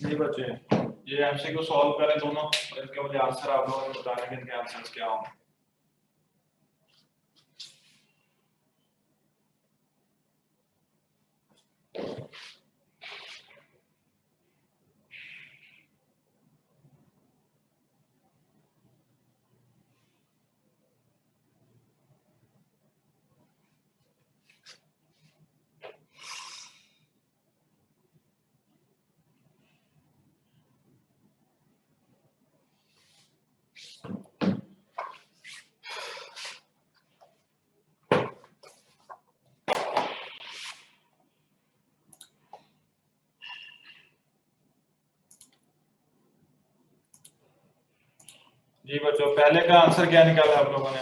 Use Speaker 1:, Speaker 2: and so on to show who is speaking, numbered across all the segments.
Speaker 1: जी बच्चे, ये MCQ solve करें दोनों और इनके मुझे आंसर आप लोगों ने बताने के इनके आंसर्स क्या होंगे। जी बच्चों, पहले का आंसर क्या निकाला आप लोगों ने?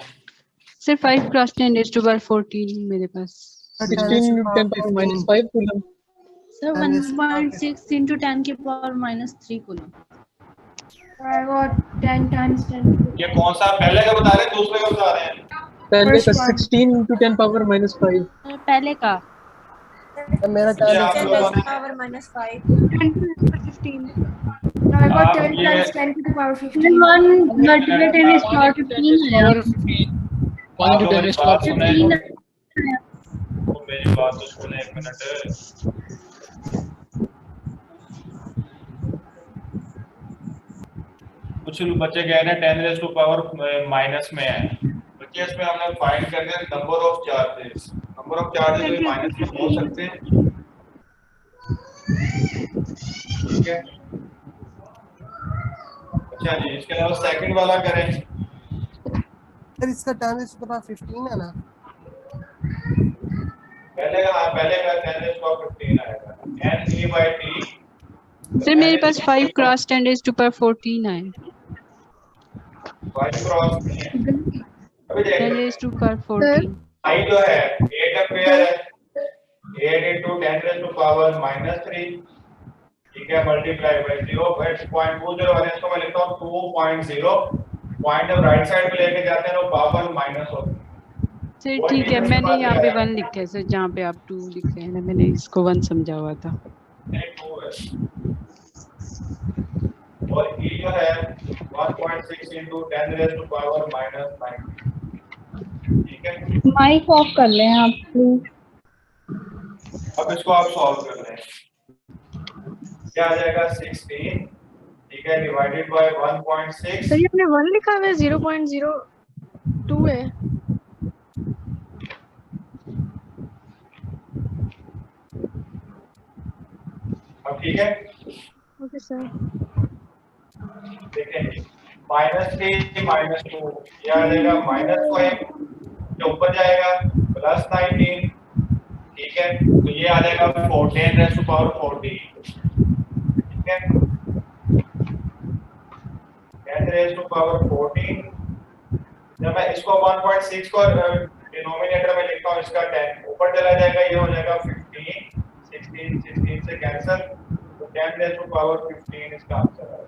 Speaker 2: सिर्फ 5 क्रॉस 10 raised to power 14 मेरे पास।
Speaker 3: 16 into 10 power minus 5 coulomb.
Speaker 4: Sir, 1.6 into 10 की power minus 3 coulomb.
Speaker 5: I got 10 times 10.
Speaker 1: ये कौन सा पहले का बता रहे हैं दूसरे का बता रहे हैं?
Speaker 3: पहले का
Speaker 5: First one.
Speaker 3: 16 into 10 power minus 5.
Speaker 2: पहले का
Speaker 3: मेरा
Speaker 1: ये आप लोगों ने
Speaker 4: Power minus 5.
Speaker 5: 10 to the power 15. I got 10
Speaker 1: ये-
Speaker 5: times 10 to the power 15.
Speaker 2: 1 multiplied 10 is power 15 है।
Speaker 3: Power 15. 1
Speaker 1: आप
Speaker 3: into
Speaker 1: लोगों
Speaker 3: 10
Speaker 1: ने
Speaker 3: is power
Speaker 1: बात सुने
Speaker 3: 15.
Speaker 1: तो मेरी बात तो सुने एक मिनट। कुछ बच्चे कह रहे हैं 10 रेज़ टू पावर माइनस में है। बच्चे इसमें हमने फाइंड कर दिया number of charges. Number of charges भी माइनस में हो सकते हैं, ठीक है। अच्छा जी, इसके अलावा सेकंड वाला करें।
Speaker 6: सर इसका 10 रेज़ टू पावर 15 है ना?
Speaker 1: पहले का 10 रेज़ टू पावर 15 आएगा। n e by t।
Speaker 2: Sir मेरे पास 5 क्रॉस 10 raised to power 14 है।
Speaker 1: 5 क्रॉस नहीं है। अभी
Speaker 2: 10
Speaker 1: देखो
Speaker 2: raised to power 14।
Speaker 1: i जो है 8 एम्पीयर है। 8 into 10 raised to power minus 3, ठीक है, मल्टीप्लाई बाय 0.20 इसको मैं लिखता हूँ 2.0। पॉइंट जब राइट साइड पे लेके जाते हैं तो पावर माइनस होती है।
Speaker 2: सर ठीक है, मैंने यहाँ पे 1 लिखा है सर, जहाँ पे आप 2 लिखे हैं ना, मैंने इसको 1 समझा हुआ था।
Speaker 1: और e जो है 1.6 into 10 raised to power minus 9, ठीक है।
Speaker 4: माइक ऑफ कर लें आप प्लीज।
Speaker 1: अब इसको आप सॉल्व कर लें। क्या आ जाएगा 16, ठीक है, डिवाइडेड बाय 1.6।
Speaker 5: सर ये आपने 1 लिखा हुआ है, 0.02 है।
Speaker 1: अब ठीक है,
Speaker 5: ओके सर।
Speaker 1: देखेंगे -3 -2 ये आ जाएगा -5, जो ऊपर जाएगा +19, ठीक है। तो ये आ जाएगा 14 रेज़ टू पावर 40, ठीक है। 10 रेज़ टू पावर 14। जब मैं इसको 1.6 को डिनोमिनेटर में लिखता हूँ, इसका 10 ऊपर चला जाएगा, ये हो जाएगा 15। 16 से कैंसिल, तो 10 रेज़ टू पावर 15 इसका आंसर है,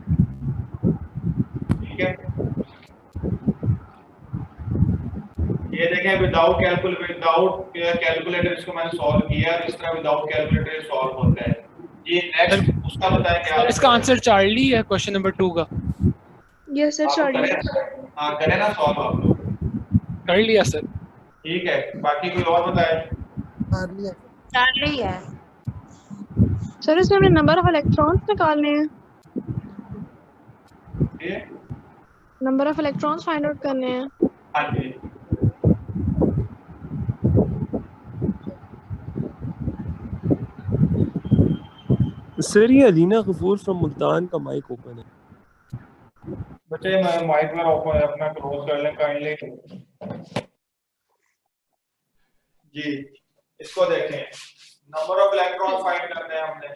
Speaker 1: ठीक है। ये देखें विदाउट कैलकुलेटर इसको मैंने सॉल्व किया, इस तरह विदाउट कैलकुलेटर सॉल्व होता है। ये नेक्स्ट उसका बताएं क्या है।
Speaker 3: इसका आंसर चार्ली है क्वेश्चन नंबर 2 का।
Speaker 5: यस सर,
Speaker 1: आप
Speaker 5: चार्ली।
Speaker 1: करें, हाँ करें ना सॉल्व आप लोग,
Speaker 3: कर लिया सर।
Speaker 1: ठीक है। बाकी कोई और बताए?
Speaker 6: चार्ली है।
Speaker 4: चार्ली है।
Speaker 5: सर इसमें हमने नंबर ऑफ इलेक्ट्रॉन्स निकालने हैं,
Speaker 1: ये
Speaker 5: number of electrons find out करने हैं।
Speaker 1: हाँ जी,
Speaker 7: सर ये अलीना गफूर फ्रॉम मुल्तान का माइक ओपन है।
Speaker 1: बच्चे मैं माइक में ओपन है, अपना क्लोज कर लें काइंडली जी। इसको देखें, नंबर ऑफ इलेक्ट्रॉन फाइंड करने हैं हमने,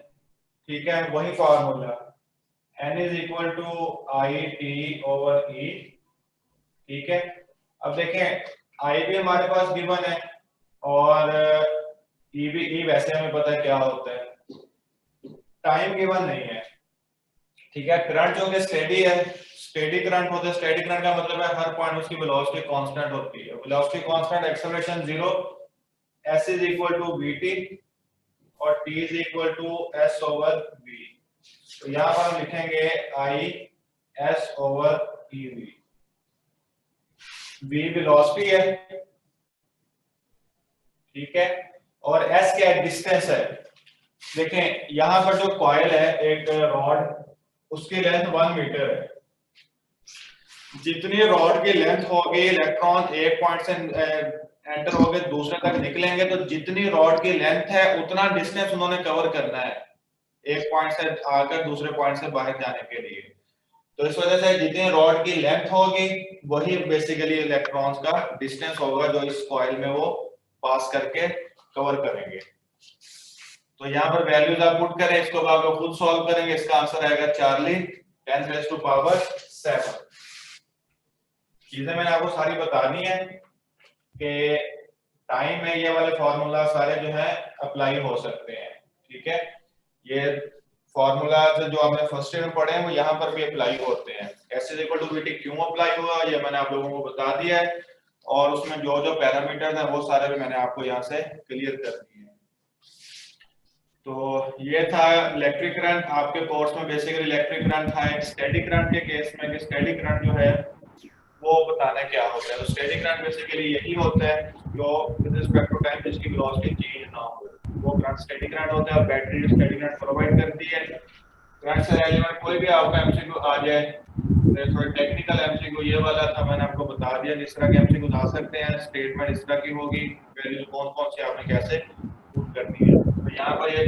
Speaker 1: ठीक है। वही formula n is equal to i t over e, ठीक है। अब देखें i भी हमारे पास गिवन है और e भी, e वैसे हमें पता है क्या होता है, टाइम गिवन नहीं है, ठीक है। करंट जो कि स्टेडी है, स्टेडी करंट होता है। स्टेडी करंट का मतलब है हर पॉइंट उसकी वेलोसिटी कांस्टेंट होती है। Velocity constant, acceleration 0, s is equal to vt और t is equal to s over v, तो यहाँ पर हम लिखेंगे I S over E V. V velocity है, ठीक है, और एस क्या है, डिस्टेंस है। देखें यहाँ पर जो कॉइल है एक रॉड, उसकी लेंथ 1 मीटर है। जितनी रॉड की लेंथ होगी, इलेक्ट्रॉन एक पॉइंट से एंटर होके दूसरे तक निकलेंगे, तो जितनी रॉड की लेंथ है उतना डिस्टेंस उन्होंने कवर करना है एक पॉइंट से आकर दूसरे पॉइंट से बाहर जाने के लिए। तो इस वजह से जितनी रॉड की लेंथ होगी वही बेसिकली इलेक्ट्रॉन्स का डिस्टेंस होगा जो इस कॉइल में वो पास करके कवर करेंगे। तो यहाँ पर वैल्यूज आप पुट करें, इसको आप खुद सॉल्व करेंगे, इसका आंसर आएगा चार्ली 10⁻⁷ चीजें मैंने आपको सारी बतानी है कि टाइम में ये वाले फॉर्मूला सारे जो है अप्लाई हो सकते हैं, ठीक है। ये फॉर्मूला जो आपने फर्स्ट ईयर में पढ़े हैं वो यहाँ पर भी अप्लाई होते हैं। S = VT क्यों अप्लाई हुआ ये मैंने आप लोगों को बता दिया है, और उसमें जो जो पैरामीटर्स हैं वो सारे भी मैंने आपको यहाँ से क्लियर कर दिए हैं। तो ये था इलेक्ट्रिक करंट। आपके कोर्स में बेसिकली इलेक्ट्रिक करंट था एक स्टेडी करंट के केस में, कि स्टेडी करंट जो है वो बताना क्या होता है। तो स्टेडी करंट बेसिकली यही होता है जो विद रिस्पेक्ट टू टाइम जिसकी वेलोसिटी चेंज ना हो, वो करंट स्टेडी करंट होता है। और बैटरी स्टेडी करंट प्रोवाइड करती है। करंट से रिलेटेड कोई भी आपका एमसीक्यू आ जाए, थोड़ा टेक्निकल एमसीक्यू ये वाला था मैंने आपको बता दिया जिस तरह के एमसीक्यू आ सकते हैं। स्टेटमेंट इस तरह की होगी, वैल्यूज कौन-कौन सी आपने कैसे पुट करनी है। तो यहां पर ये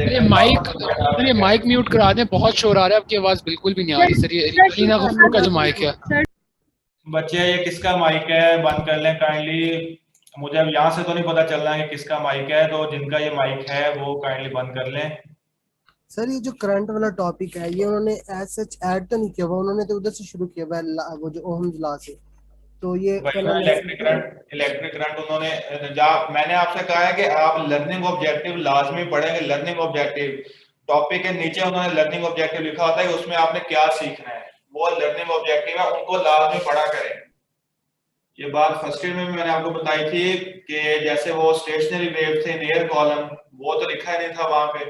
Speaker 3: ये माइक म्यूट करा दें, बहुत शोर आ रहा है, आपकी आवाज बिल्कुल भी नहीं आ रही सर। ये रीना गफूर का जो माइक है।
Speaker 1: बच्चे ये किसका माइक है बंद कर लें काइंडली। मुझे अब यहाँ से तो नहीं पता चल रहा है कि किसका माइक है, तो जिनका ये माइक है वो काइंडली बंद कर लें।
Speaker 6: सर ये जो करंट वाला टॉपिक है ये उन्होंने एज सच ऐड तो नहीं किया हुआ, उन्होंने तो उधर से शुरू किया हुआ वो जो ओहम्स लॉ से। तो ये
Speaker 1: इलेक्ट्रिक करंट उन्होंने मैंने आपसे कहा है कि आप लर्निंग ऑब्जेक्टिव लाजमी पढ़ेंगे। लर्निंग ऑब्जेक्टिव टॉपिक के नीचे उन्होंने लर्निंग ऑब्जेक्टिव लिखा होता है कि उसमें आपने क्या सीखना है, वो लर्निंग ऑब्जेक्टिव है, उनको लाजमी पढ़ा करें। ये बात फर्स्ट ईयर में भी मैंने आपको बताई थी कि जैसे वो स्टेशनरी वेव थे एयर कॉलम, वो तो लिखा ही नहीं था वहां पे,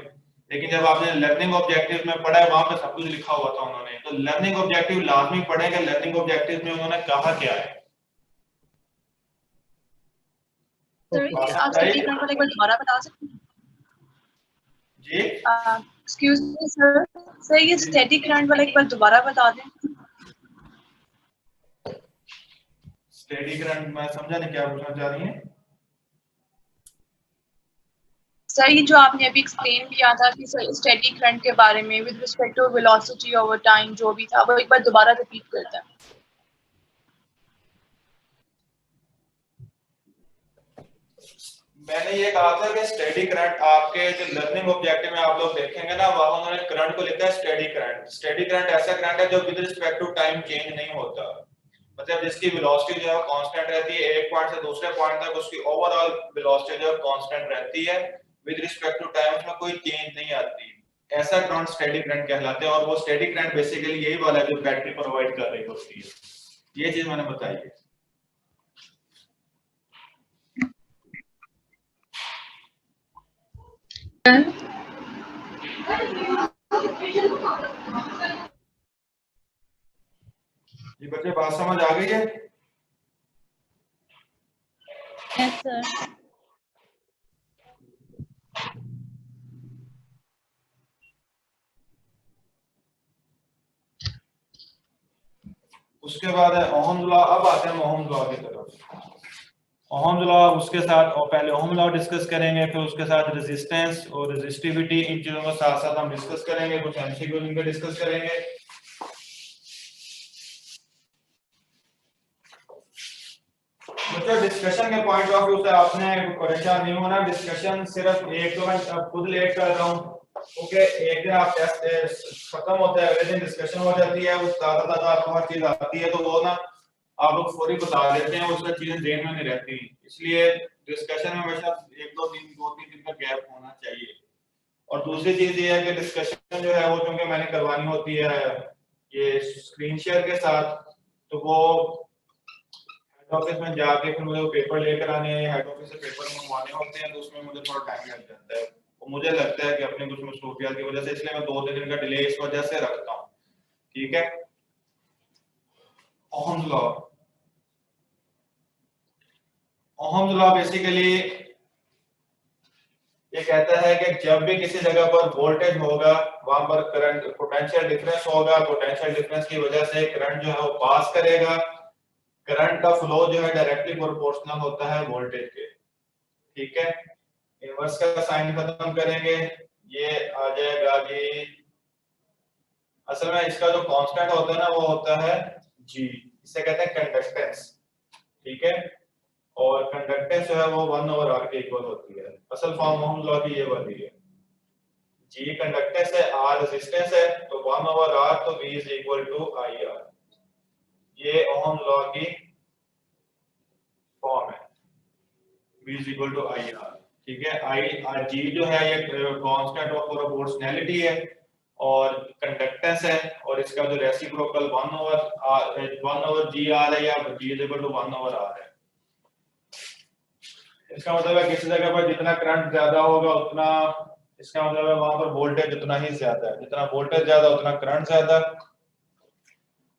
Speaker 1: लेकिन जब आपने लर्निंग ऑब्जेक्टिव में पढ़ा है वहां पे सब कुछ लिखा हुआ था उन्होंने। तो लर्निंग ऑब्जेक्टिव लाजमी पढ़ेंगे। लर्निंग ऑब्जेक्टिव में उन्होंने कहा क्या है।
Speaker 4: आप स्टडी करंट वाला एक बार दोबारा बता सकते हैं
Speaker 1: जी?
Speaker 4: एक्सक्यूज मी सर, ये स्टडी करंट वाला एक बार दोबारा बता दें।
Speaker 1: स्टेडी करंट मैं समझा नहीं क्या पूछना चाह रही हैं।
Speaker 4: सर ये जो आपने अभी एक्सप्लेन किया था कि सर स्टडी करंट के बारे में with respect to velocity over time जो भी था वो एक बार दोबारा रिपीट करते हैं।
Speaker 1: मैंने ये कहा था कि स्टेडी करंट आपके जो लर्निंग ऑब्जेक्टिव में आप लोग देखेंगे ना, वहां उन्होंने करंट को लिखा है स्टेडी करंट। स्टेडी करंट ऐसा करंट है जो with respect to time change नहीं होता, मतलब जिसकी वेलोसिटी जो है कांस्टेंट रहती है, एक पॉइंट से दूसरे पॉइंट तक उसकी ओवरऑल वेलोसिटी जो है कांस्टेंट रहती है, विद रिस्पेक्ट टू टाइम उसमें कोई चेंज नहीं आती। ऐसा करंट स्टेडी करंट कहलाते हैं। और वो स्टेडी करंट बेसिकली यही वाला है जो बैटरी प्रोवाइड कर रही होती है। ये चीज मैंने बताई है। ये बच्चे बात समझ आ गई है?
Speaker 4: Yes sir.
Speaker 1: उसके बाद है ओहम्स लॉ। अब आते हैं ओहम्स लॉ की तरफ। ओहम्स लॉ उसके साथ, और पहले ओहम लॉ डिस्कस करेंगे, फिर उसके साथ रेजिस्टेंस और रेजिस्टिविटी, इन चीजों को साथ साथ हम डिस्कस करेंगे। कुछ एमसीक्यू इनके डिस्कस करेंगे। बच्चों डिस्कशन के पॉइंट ऑफ व्यू से आपने परेशान नहीं होना। डिस्कशन सिर्फ एक तो मैं खुद लेट कर रहा हूँ क्योंकि एक दिन आप टेस्ट खत्म होता है, अगले दिन डिस्कशन हो जाती है, उस ताज़ा आपको हर चीज आती है, तो वो ना आप लोग फौरी बता देते हैं, उसका चीजें ध्यान में नहीं रहती। इसलिए डिस्कशन में हमेशा दो तीन दिन का गैप होना चाहिए। और दूसरी चीज ये है कि डिस्कशन जो है वो क्योंकि मैंने करवानी होती है ये स्क्रीन शेयर के साथ, तो वो हेड ऑफिस में जाके फिर मुझे पेपर लेकर आने हैं, हेड ऑफिस से पेपर मंगवाने होते हैं, तो उसमें मुझे थोड़ा टाइम लग जाता है। तो मुझे लगता है कि अपनी कुछ मसरूफियत की वजह से, इसलिए मैं 2-3 दिन का डिले इस वजह से रखता हूँ। ठीक है, Ohm's law. Ohm's law basically ये कहता है कि जब भी किसी जगह पर वोल्टेज होगा वहां पर करंट पोटेंशियल डिफरेंस होगा, पोटेंशियल डिफरेंस की वजह से करंट जो है वो पास करेगा। करंट का फ्लो जो है डायरेक्टली प्रोपोर्शनल होता है वोल्टेज के। ठीक है, इनवर्स का साइन खत्म करेंगे, ये आ जाएगा जी, असल में इसका जो कांस्टेंट होता है ना वो होता है जी, इसे कहते हैं कंडक्टेंस। ठीक है, और कंडक्टेंस जो है वो 1/r के इक्वल होती है। असल फॉर्म ओहम्स लॉ की ये वाली है, जी कंडक्टेंस है, r रेजिस्टेंस है, तो 1/r तो v is equal to IR। ये ओहम्स लॉ की फॉर्म है, v is equal to IR। ठीक है, I g जो है ये कांस्टेंट ऑफ प्रोपोर्शनैलिटी है और कंडक्टेंस है, और इसका जो रेसिप्रोकल 1/g r है या g is equal to 1/r है। इसका मतलब है किसी जगह पर जितना करंट ज्यादा होगा उतना, इसका मतलब है वहां पर वोल्टेज उतना ही ज्यादा है, जितना वोल्टेज ज्यादा उतना करंट ज्यादा।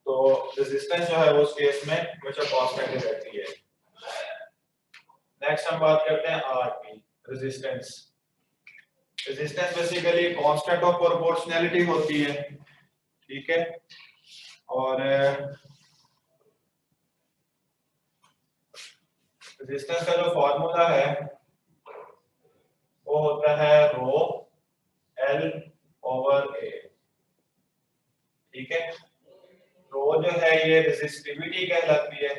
Speaker 1: तो रेजिस्टेंस जो है वो उस केस में हमेशा कांस्टेंट ही रहती है। नेक्स्ट हम बात करते हैं RP, resistance. Resistance basically constant of proportionality होती है। ठीक है, और रेजिस्टेंस का जो फॉर्मूला है वो होता है रो L ओवर A। ठीक है, रो जो है ये रेजिस्टिविटी कहलाती है,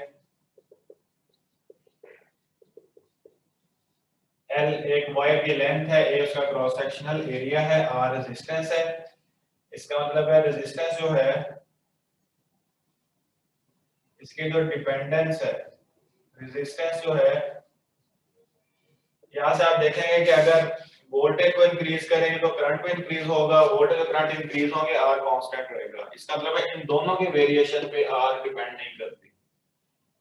Speaker 1: L एक वायर की लेंथ है, A उसका क्रॉस सेक्शनल एरिया है, R रेजिस्टेंस है। इसका मतलब है रेजिस्टेंस जो है इसकी जो डिपेंडेंस है, रेजिस्टेंस जो है, यहां से आप देखेंगे कि अगर वोल्टेज को इंक्रीज करेंगे तो करंट भी इंक्रीज होगा, वोल्टेज और करंट इंक्रीज होंगे, आर कांस्टेंट रहेगा। इसका मतलब है इन दोनों की वेरिएशन पे आर डिपेंड नहीं करती।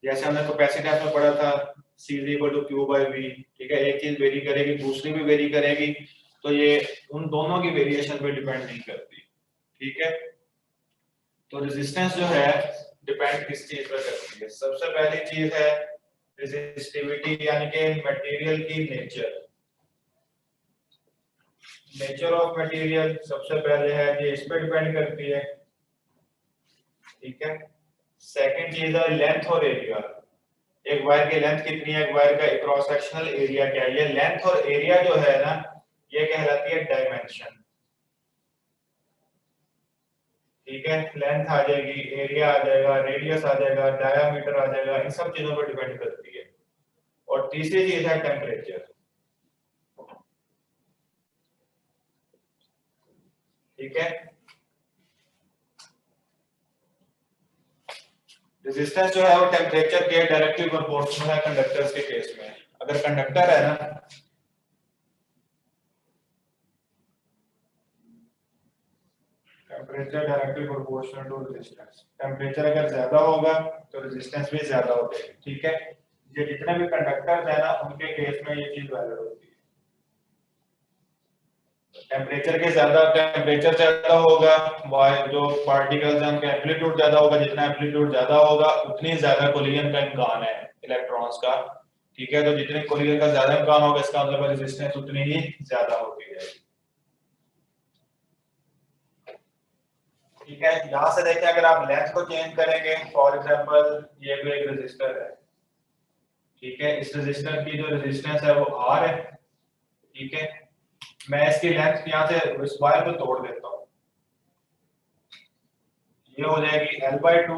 Speaker 1: जैसे हमने कैपेसिटेंस में पढ़ा था C = Q/V। ठीक है, एक चीज वेरी करेगी दूसरी भी वेरी करेगी, तो ये उन दोनों की वेरिएशन पे डिपेंड नहीं करती। ठीक है, तो रेजिस्टेंस जो है डिपेंड किस चीज पर करती है? सबसे पहली चीज है रेजिस्टिविटी, यानी कि मटेरियल की नेचर। नेचर ऑफ मटेरियल सबसे पहले है कि इस पे डिपेंड करती है। ठीक है, सेकंड चीज है लेंथ और एरिया। एक वायर की लेंथ कितनी है, एक वायर का क्रॉस सेक्शनल एरिया क्या है। ये लेंथ और एरिया जो है ना ये कहलाती है डायमेंशन। ठीक है, लेंथ आ जाएगी, एरिया आ जाएगा, रेडियस आ जाएगा, डायामीटर आ जाएगा, इन सब चीजों पर डिपेंड करती है। और तीसरी चीज है टेम्परेचर। ठीक है, रेजिस्टेंस जो है वो टेम्परेचर के डायरेक्टली प्रोपोर्शनल है कंडक्टर्स के केस में। अगर कंडक्टर है ना, temperature directly proportional to resistance. Temperature अगर ज्यादा होगा तो रेजिस्टेंस भी ज्यादा होगी। ठीक है, ये जितने भी कंडक्टर्स है ना उनके केस में ये चीज वैलिड होती है। टेम्परेचर ज्यादा होगा, जो पार्टिकल्स हैं उनका एम्पलीट्यूड ज्यादा होगा, जितना एम्पलीट्यूड ज्यादा होगा उतनी ज्यादा कोलिजन का इम्कान है इलेक्ट्रॉन्स का। ठीक है, तो जितने कोलिजन का ज्यादा इम्कान होगा इसका मतलब रेजिस्टेंस उतनी ही ज्यादा होती है। ठीक है, यहां से देखें अगर आप लेंथ को चेंज करेंगे, फॉर एग्जांपल ये भी एक रेजिस्टर है। ठीक है, इस रेजिस्टर की जो रेजिस्टेंस है वो R है। ठीक है, मैं इसकी लेंथ यहां से इस वायर को तोड़ देता हूं, ये हो जाएगी L/2,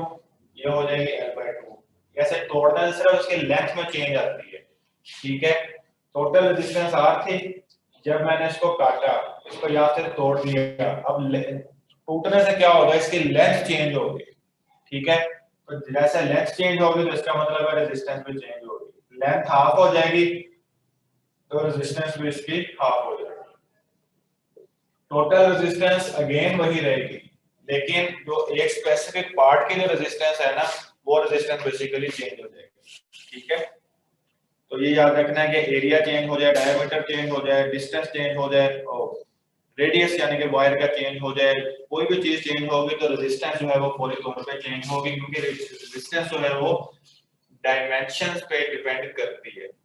Speaker 1: ये हो जाएगी L/2। ऐसे तोड़ने से सिर्फ उसकी लेंथ में चेंज आती है। ठीक है, टोटल रेजिस्टेंस R थी, जब मैंने इसको काटा, इसको यहां से तोड़ दिया, अब टूटने से क्या होगा, इसकी लेंथ चेंज होगी। ठीक है, तो जैसे लेंथ चेंज होगी तो इसका मतलब है रेजिस्टेंस भी चेंज होगी। लेंथ हाफ हो जाएगी तो रेजिस्टेंस भी इसकी हाफ हो जाएगी। टोटल रेजिस्टेंस अगेन वही रहेगी, लेकिन जो एक स्पेसिफिक पार्ट की जो रेजिस्टेंस है ना वो रेजिस्टेंस बेसिकली चेंज हो जाएगी। ठीक है, तो ये याद रखना है कि एरिया चेंज हो जाए, डायमीटर चेंज हो जाए, डिस्टेंस चेंज हो जाए और रेडियस यानी कि वायर का चेंज हो जाए, कोई भी चीज चेंज होगी तो रेजिस्टेंस जो है वो फौरी तौर पे चेंज होगी, क्योंकि रेजिस्टेंस जो है वो डायमेंशंस पे डिपेंड करती है।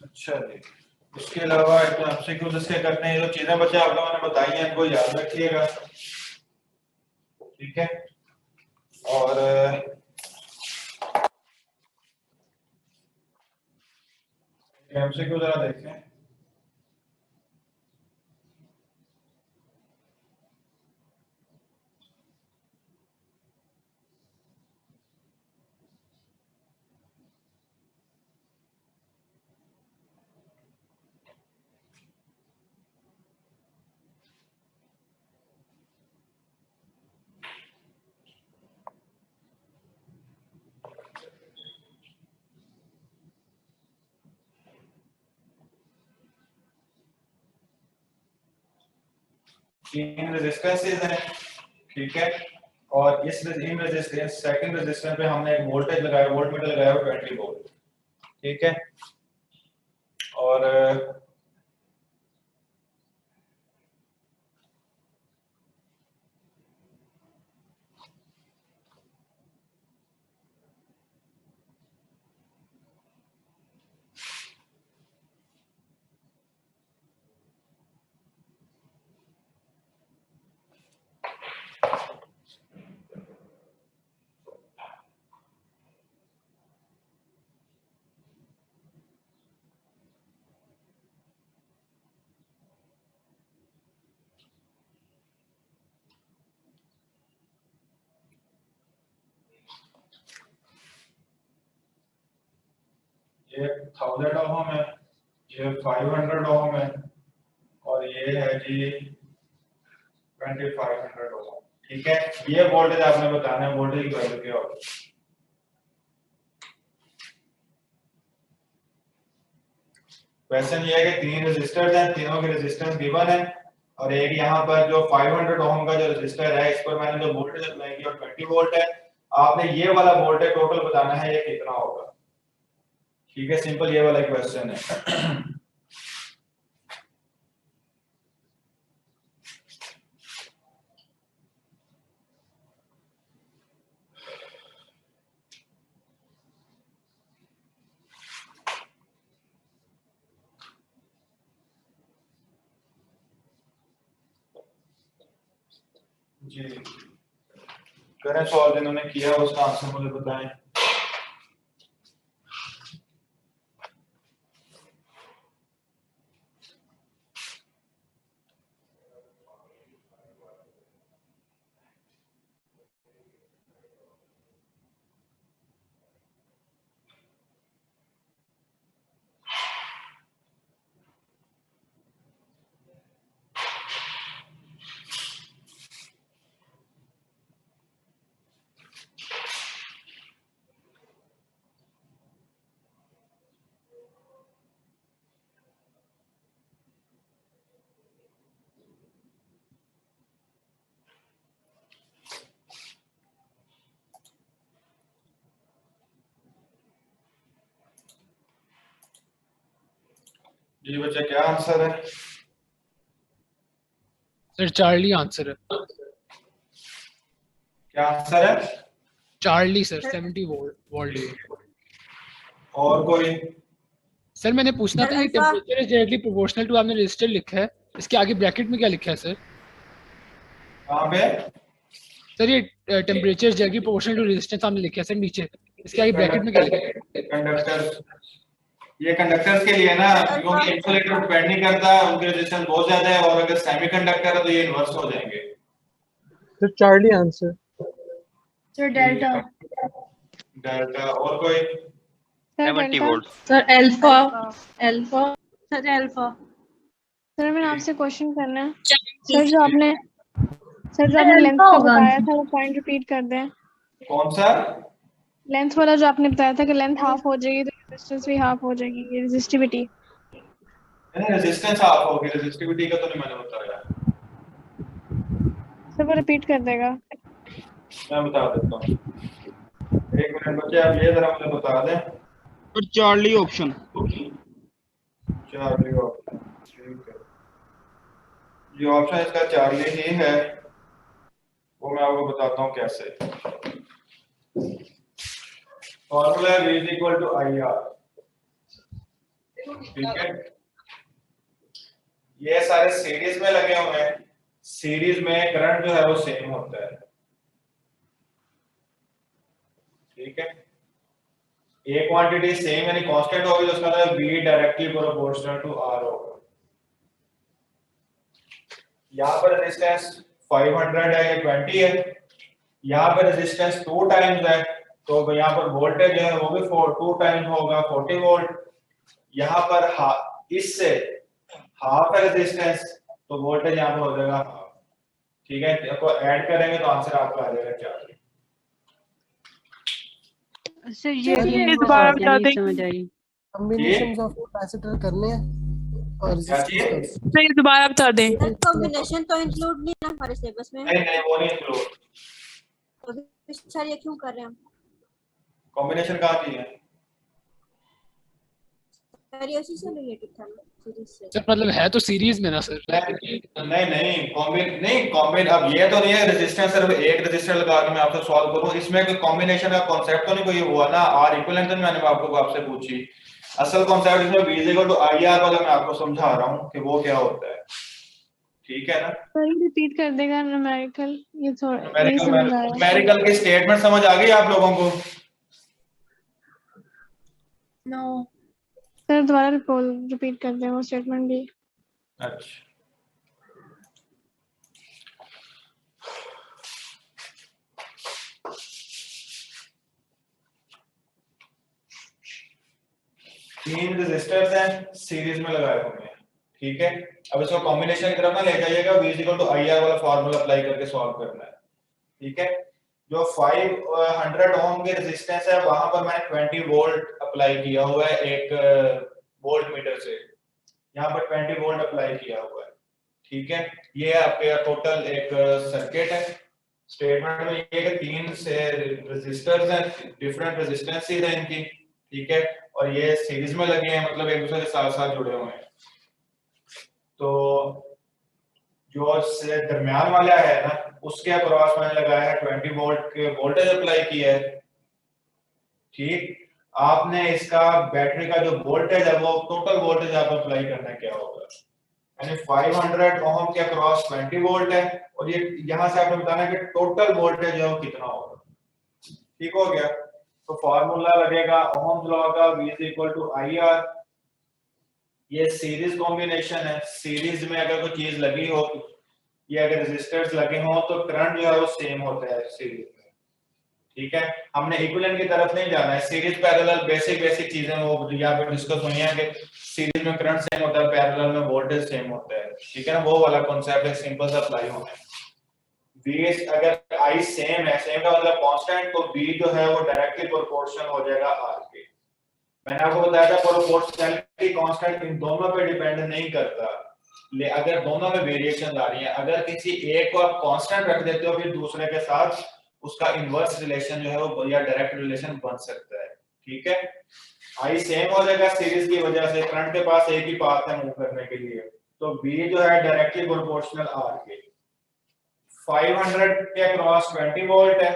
Speaker 1: अच्छा जी, उसके अलावा एमसीक्यू जिसके करते हैं, जो चीजें बच्चे आप लोगों ने बताई हैं इनको याद रखिएगा, ठीक है। और एमसीक्यू जरा देखें। तीन रेजिस्टेंसेस हैं, ठीक है, और इस इन रेजिस्टेंस सेकंड रेजिस्टेंस पे हमने एक वोल्टेज लगाया, वोल्टमीटर लगाया 20 वोल्ट, ठीक है। और ये 1000 ओम है, ये 500 ओम है, और ये है जी 2500 ओम, ठीक है। ये वोल्टेज आपने बताना है, वोल्टेज की वैल्यू क्या होगी। क्वेश्चन ये है कि तीन रेजिस्टर्स हैं, तीनों के रेजिस्टेंस गिवन है, और एक यहाँ पर जो 500 ओम का जो रेजिस्टर है, इस पर मैंने जो वोल्टेज अप्लाई किया 20 वोल्ट है। आपने ये वाला वोल्टेज टोटल बताना है, ये कितना होगा, ठीक है। सिंपल ये वाला क्वेश्चन है। जी करें सवाल जिन्होंने किया उसका आंसर मुझे बताएं। जी बच्चा क्या आंसर है?
Speaker 3: सर चार्ली आंसर है।
Speaker 1: क्या आंसर है?
Speaker 3: Charlie sir 70 volt.
Speaker 1: और कोई?
Speaker 3: सर मैंने पूछना था, temperature is directly proportional to, आपने रेजिस्टर लिखा है, इसके आगे ब्रैकेट में क्या लिखा है सर?
Speaker 1: कहाँ पे?
Speaker 3: सर ये टेम्परेचर जगह प्रोपोर्शनल टू रेजिस्टेंस आपने लिखा है सर नीचे, इसके आगे ब्रैकेट में क्या लिखा है?
Speaker 1: कंडक्टर, ये कंडक्टर्स के लिए ना, क्योंकि इंसुलेटर डिपेंड नहीं करता, उनके रेजिस्टेंस बहुत ज्यादा है, और अगर सेमीकंडक्टर है तो ये इन्वर्स हो जाएंगे।
Speaker 8: Sir Charlie answer.
Speaker 4: Sir delta.
Speaker 1: Delta. और कोई?
Speaker 5: 70 volt.
Speaker 4: Sir alpha. Alpha. Sir alpha.
Speaker 5: Sir मैंने आपसे क्वेश्चन करना है। सर जो आपने लेंथ का बताया था वो पॉइंट रिपीट कर दें।
Speaker 1: कौन सा?
Speaker 5: लेंथ वाला जो आपने बताया था कि लेंथ हाफ हो जाएगी तो रेजिस्टेंस भी हाफ हो जाएगी, ये रेजिस्टिविटी।
Speaker 1: रेजिस्टेंस हाफ होगी, रेजिस्टिविटी का तो नहीं मैंने बताया।
Speaker 5: सर वो रिपीट कर देगा।
Speaker 1: मैं बता देता हूँ, एक मिनट बच्चे, आप ये जरा मुझे बता दें।
Speaker 8: और चार्ली ऑप्शन।
Speaker 1: चार्ली ऑप्शन, ठीक है। ये ऑप्शन इसका चार्ली ही है, वो मैं आपको बताता हूँ कैसे। फॉर्मूला है V = IR, ठीक है। ये सारे सीरीज में लगे हुए हैं, सीरीज में करंट जो है वो सेम होता है, ठीक है। एक क्वांटिटी सेम यानी कांस्टेंट होगी तो उसका मतलब V directly proportional to R होगा। यहाँ पर रेजिस्टेंस 500 है, ये 20 है। यहाँ पर रेजिस्टेंस 2 टाइम्स है, तो यहाँ पर वोल्टेज जो है वो भी 2 टाइम्स होगा, 40 वोल्ट। यहाँ पर इससे हाफ है रेजिस्टेंस, तो वोल्टेज यहाँ पर हो जाएगा हाफ, ठीक है। इसको ऐड करेंगे तो आंसर आपका आ जाएगा 4।
Speaker 2: सर ये
Speaker 5: चलिए,
Speaker 2: दोबारा बता दें, समझ आई।
Speaker 6: कॉम्बिनेशंस ऑफ कैपेसिटर करने हैं और रेजिस्टेंस।
Speaker 2: सर ये दोबारा बता दें।
Speaker 9: कॉम्बिनेशन तो इंक्लूड नहीं है हमारे सिलेबस में।
Speaker 1: नहीं वो नहीं इंक्लूड।
Speaker 9: तो सर ये क्यों कर रहे हैं हम?
Speaker 1: कॉम्बिनेशन कहाँ की है?
Speaker 9: सर ये उसी से रिलेटेड था सीरीज से।
Speaker 3: सर मतलब है तो सीरीज में ना सर।
Speaker 1: नहीं कॉम्बिन अब ये तो नहीं है रेजिस्टेंस सिर्फ एक रेजिस्टर लगा के मैं आपसे सॉल्व करूं, इसमें कोई कॉम्बिनेशन का कांसेप्ट तो नहीं कोई हुआ ना। आर इक्विवेलेंट तो मैंने आपसे पूछी, असल कांसेप्ट इसमें V = IR वाला मैं आपको समझा रहा हूं कि वो क्या होता है, ठीक है ना।
Speaker 5: सर ये रिपीट कर देगा न्यूमेरिकल, ये थोड़ा नहीं समझ आया।
Speaker 1: न्यूमेरिकल की स्टेटमेंट समझ आ गई आप लोगों को?
Speaker 5: नो सर दोबारा रिपीट कर दें वो स्टेटमेंट भी।
Speaker 1: अच्छा, तीन रेजिस्टर्स हैं सीरीज में लगाए हुए हैं, ठीक है। अब इसको कॉम्बिनेशन की तरफ ना ले जाइएगा, V = IR वाला फार्मूला अप्लाई करके सॉल्व करना है, ठीक है। जो 500 ओम के रेजिस्टेंस है वहां पर मैंने 20 वोल्ट अप्लाई किया हुआ है एक वोल्ट मीटर से, यहाँ पर 20 वोल्ट अप्लाई किया हुआ है, ठीक है। ये आपके टोटल एक सर्किट है। स्टेटमेंट में ये कि 3 से रेजिस्टर्स हैं, डिफरेंट रेजिस्टेंसेस हैं इनकी, ठीक है, और ये सीरीज में लगे हैं, मतलब एक दूसरे के साथ साथ जुड़े हुए हैं। तो जो दरमियान वाला है ना उसके अक्रॉस मैंने लगाया है 20 वोल्ट के वोल्टेज अप्लाई किया है, ठीक। आपने इसका बैटरी का जो वोल्टेज है वो टोटल वोल्टेज आप अप्लाई करना है, क्या होगा, यानी 500 ओम के अक्रॉस 20 वोल्ट है, और ये यहां से आपने बताना है कि टोटल वोल्टेज है वो कितना होगा, ठीक हो गया। तो फार्मूला लगेगा ओह्म्स लॉ का, V = IR। ये सीरीज कॉम्बिनेशन है, सीरीज में अगर कोई चीज लगी हो, ये अगर रेजिस्टर्स लगे हो तो करंट जो है वो सेम होता है सीरीज में, ठीक है। हमने इक्विवेलेंट की तरफ नहीं जाना है, सीरीज पैरेलल बेसिक चीजें वो यहाँ पे डिस्कस हुई हैं कि सीरीज में करंट सेम होता है, पैरेलल में वोल्टेज सेम होता है, ठीक है ना। वो वाला कांसेप्ट है, सिंपल सा अप्लाई होना है। V अगर I सेम है, सेम का मतलब कांस्टेंट, तो V जो है वो डायरेक्टली प्रोपोर्शनल हो जाएगा R के। मैंने आपको बताया था प्रोपोर्शनैलिटी कांस्टेंट इन दोनों पे डिपेंड नहीं करता, ले अगर दोनों में वेरिएशन आ रही है, अगर किसी एक को आप कांस्टेंट रख देते हो फिर दूसरे के साथ उसका इनवर्स रिलेशन जो है वो या डायरेक्ट रिलेशन बन सकता है, ठीक है। I सेम हो जाएगा सीरीज की वजह से, करंट के पास एक ही पाथ है मूव करने के लिए, तो V जो है डायरेक्टली प्रोपोर्शनल R के। 500 के अक्रॉस 20 वोल्ट है,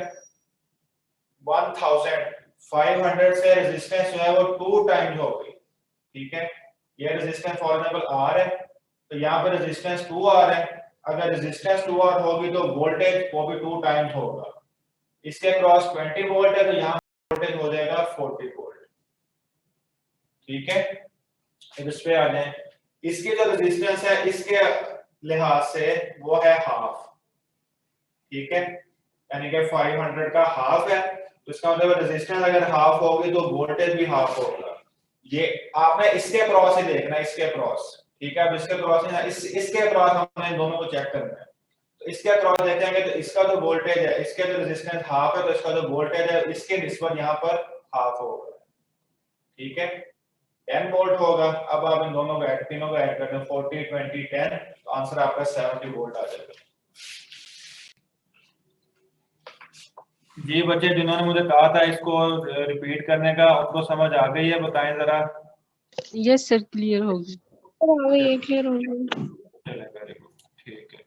Speaker 1: 1500 से रेजिस्टेंस जो है वो 2 टाइम्स हो गई, ठीक है। ये रेजिस्टेंस फॉर एग्जांपल R है, तो यहाँ पे रेजिस्टेंस 2R है, अगर रेजिस्टेंस 2R होगी तो वोल्टेज वो भी 2 टाइम्स होगा। इसके क्रॉस 20 वोल्ट है तो यहाँ वोल्टेज हो जाएगा 40 वोल्ट। ठीक है, इस पे आ जाए। इसके जो रेजिस्टेंस है इसके लिहाज से वो है हाफ। ठीक है, यानी कि 500 का हाफ है, तो इसका मतलब रेजिस्टेंस अगर हाफ होगी तो वोल्टेज भी हाफ होगा। ये आपने इसके क्रॉस ही देखना, इसके क्रॉस। ठीक है, अब इसके क्रॉस है, इसके क्रॉस हमने दोनों को चेक करना है। तो इसके क्रॉस देखेंगे तो इसका जो वोल्टेज है, इसके जो रेजिस्टेंस हाफ है, तो इसका जो वोल्टेज है इसके निस्बत यहाँ पर हाफ होगा। ठीक है, 10 वोल्ट होगा। अब आप इन दोनों को ऐड, तीनों को ऐड करते हैं, 40 20 10, तो आंसर आपका 70 वोल्ट आ जाएगा। जी बच्चे जिन्होंने मुझे कहा था इसको रिपीट करने का, उनको समझ आ गई है? बताएं जरा।
Speaker 2: यस सर, क्लियर हो गई।
Speaker 5: क्लियर हो गई।
Speaker 1: चलिए, वेरी गुड, ठीक है।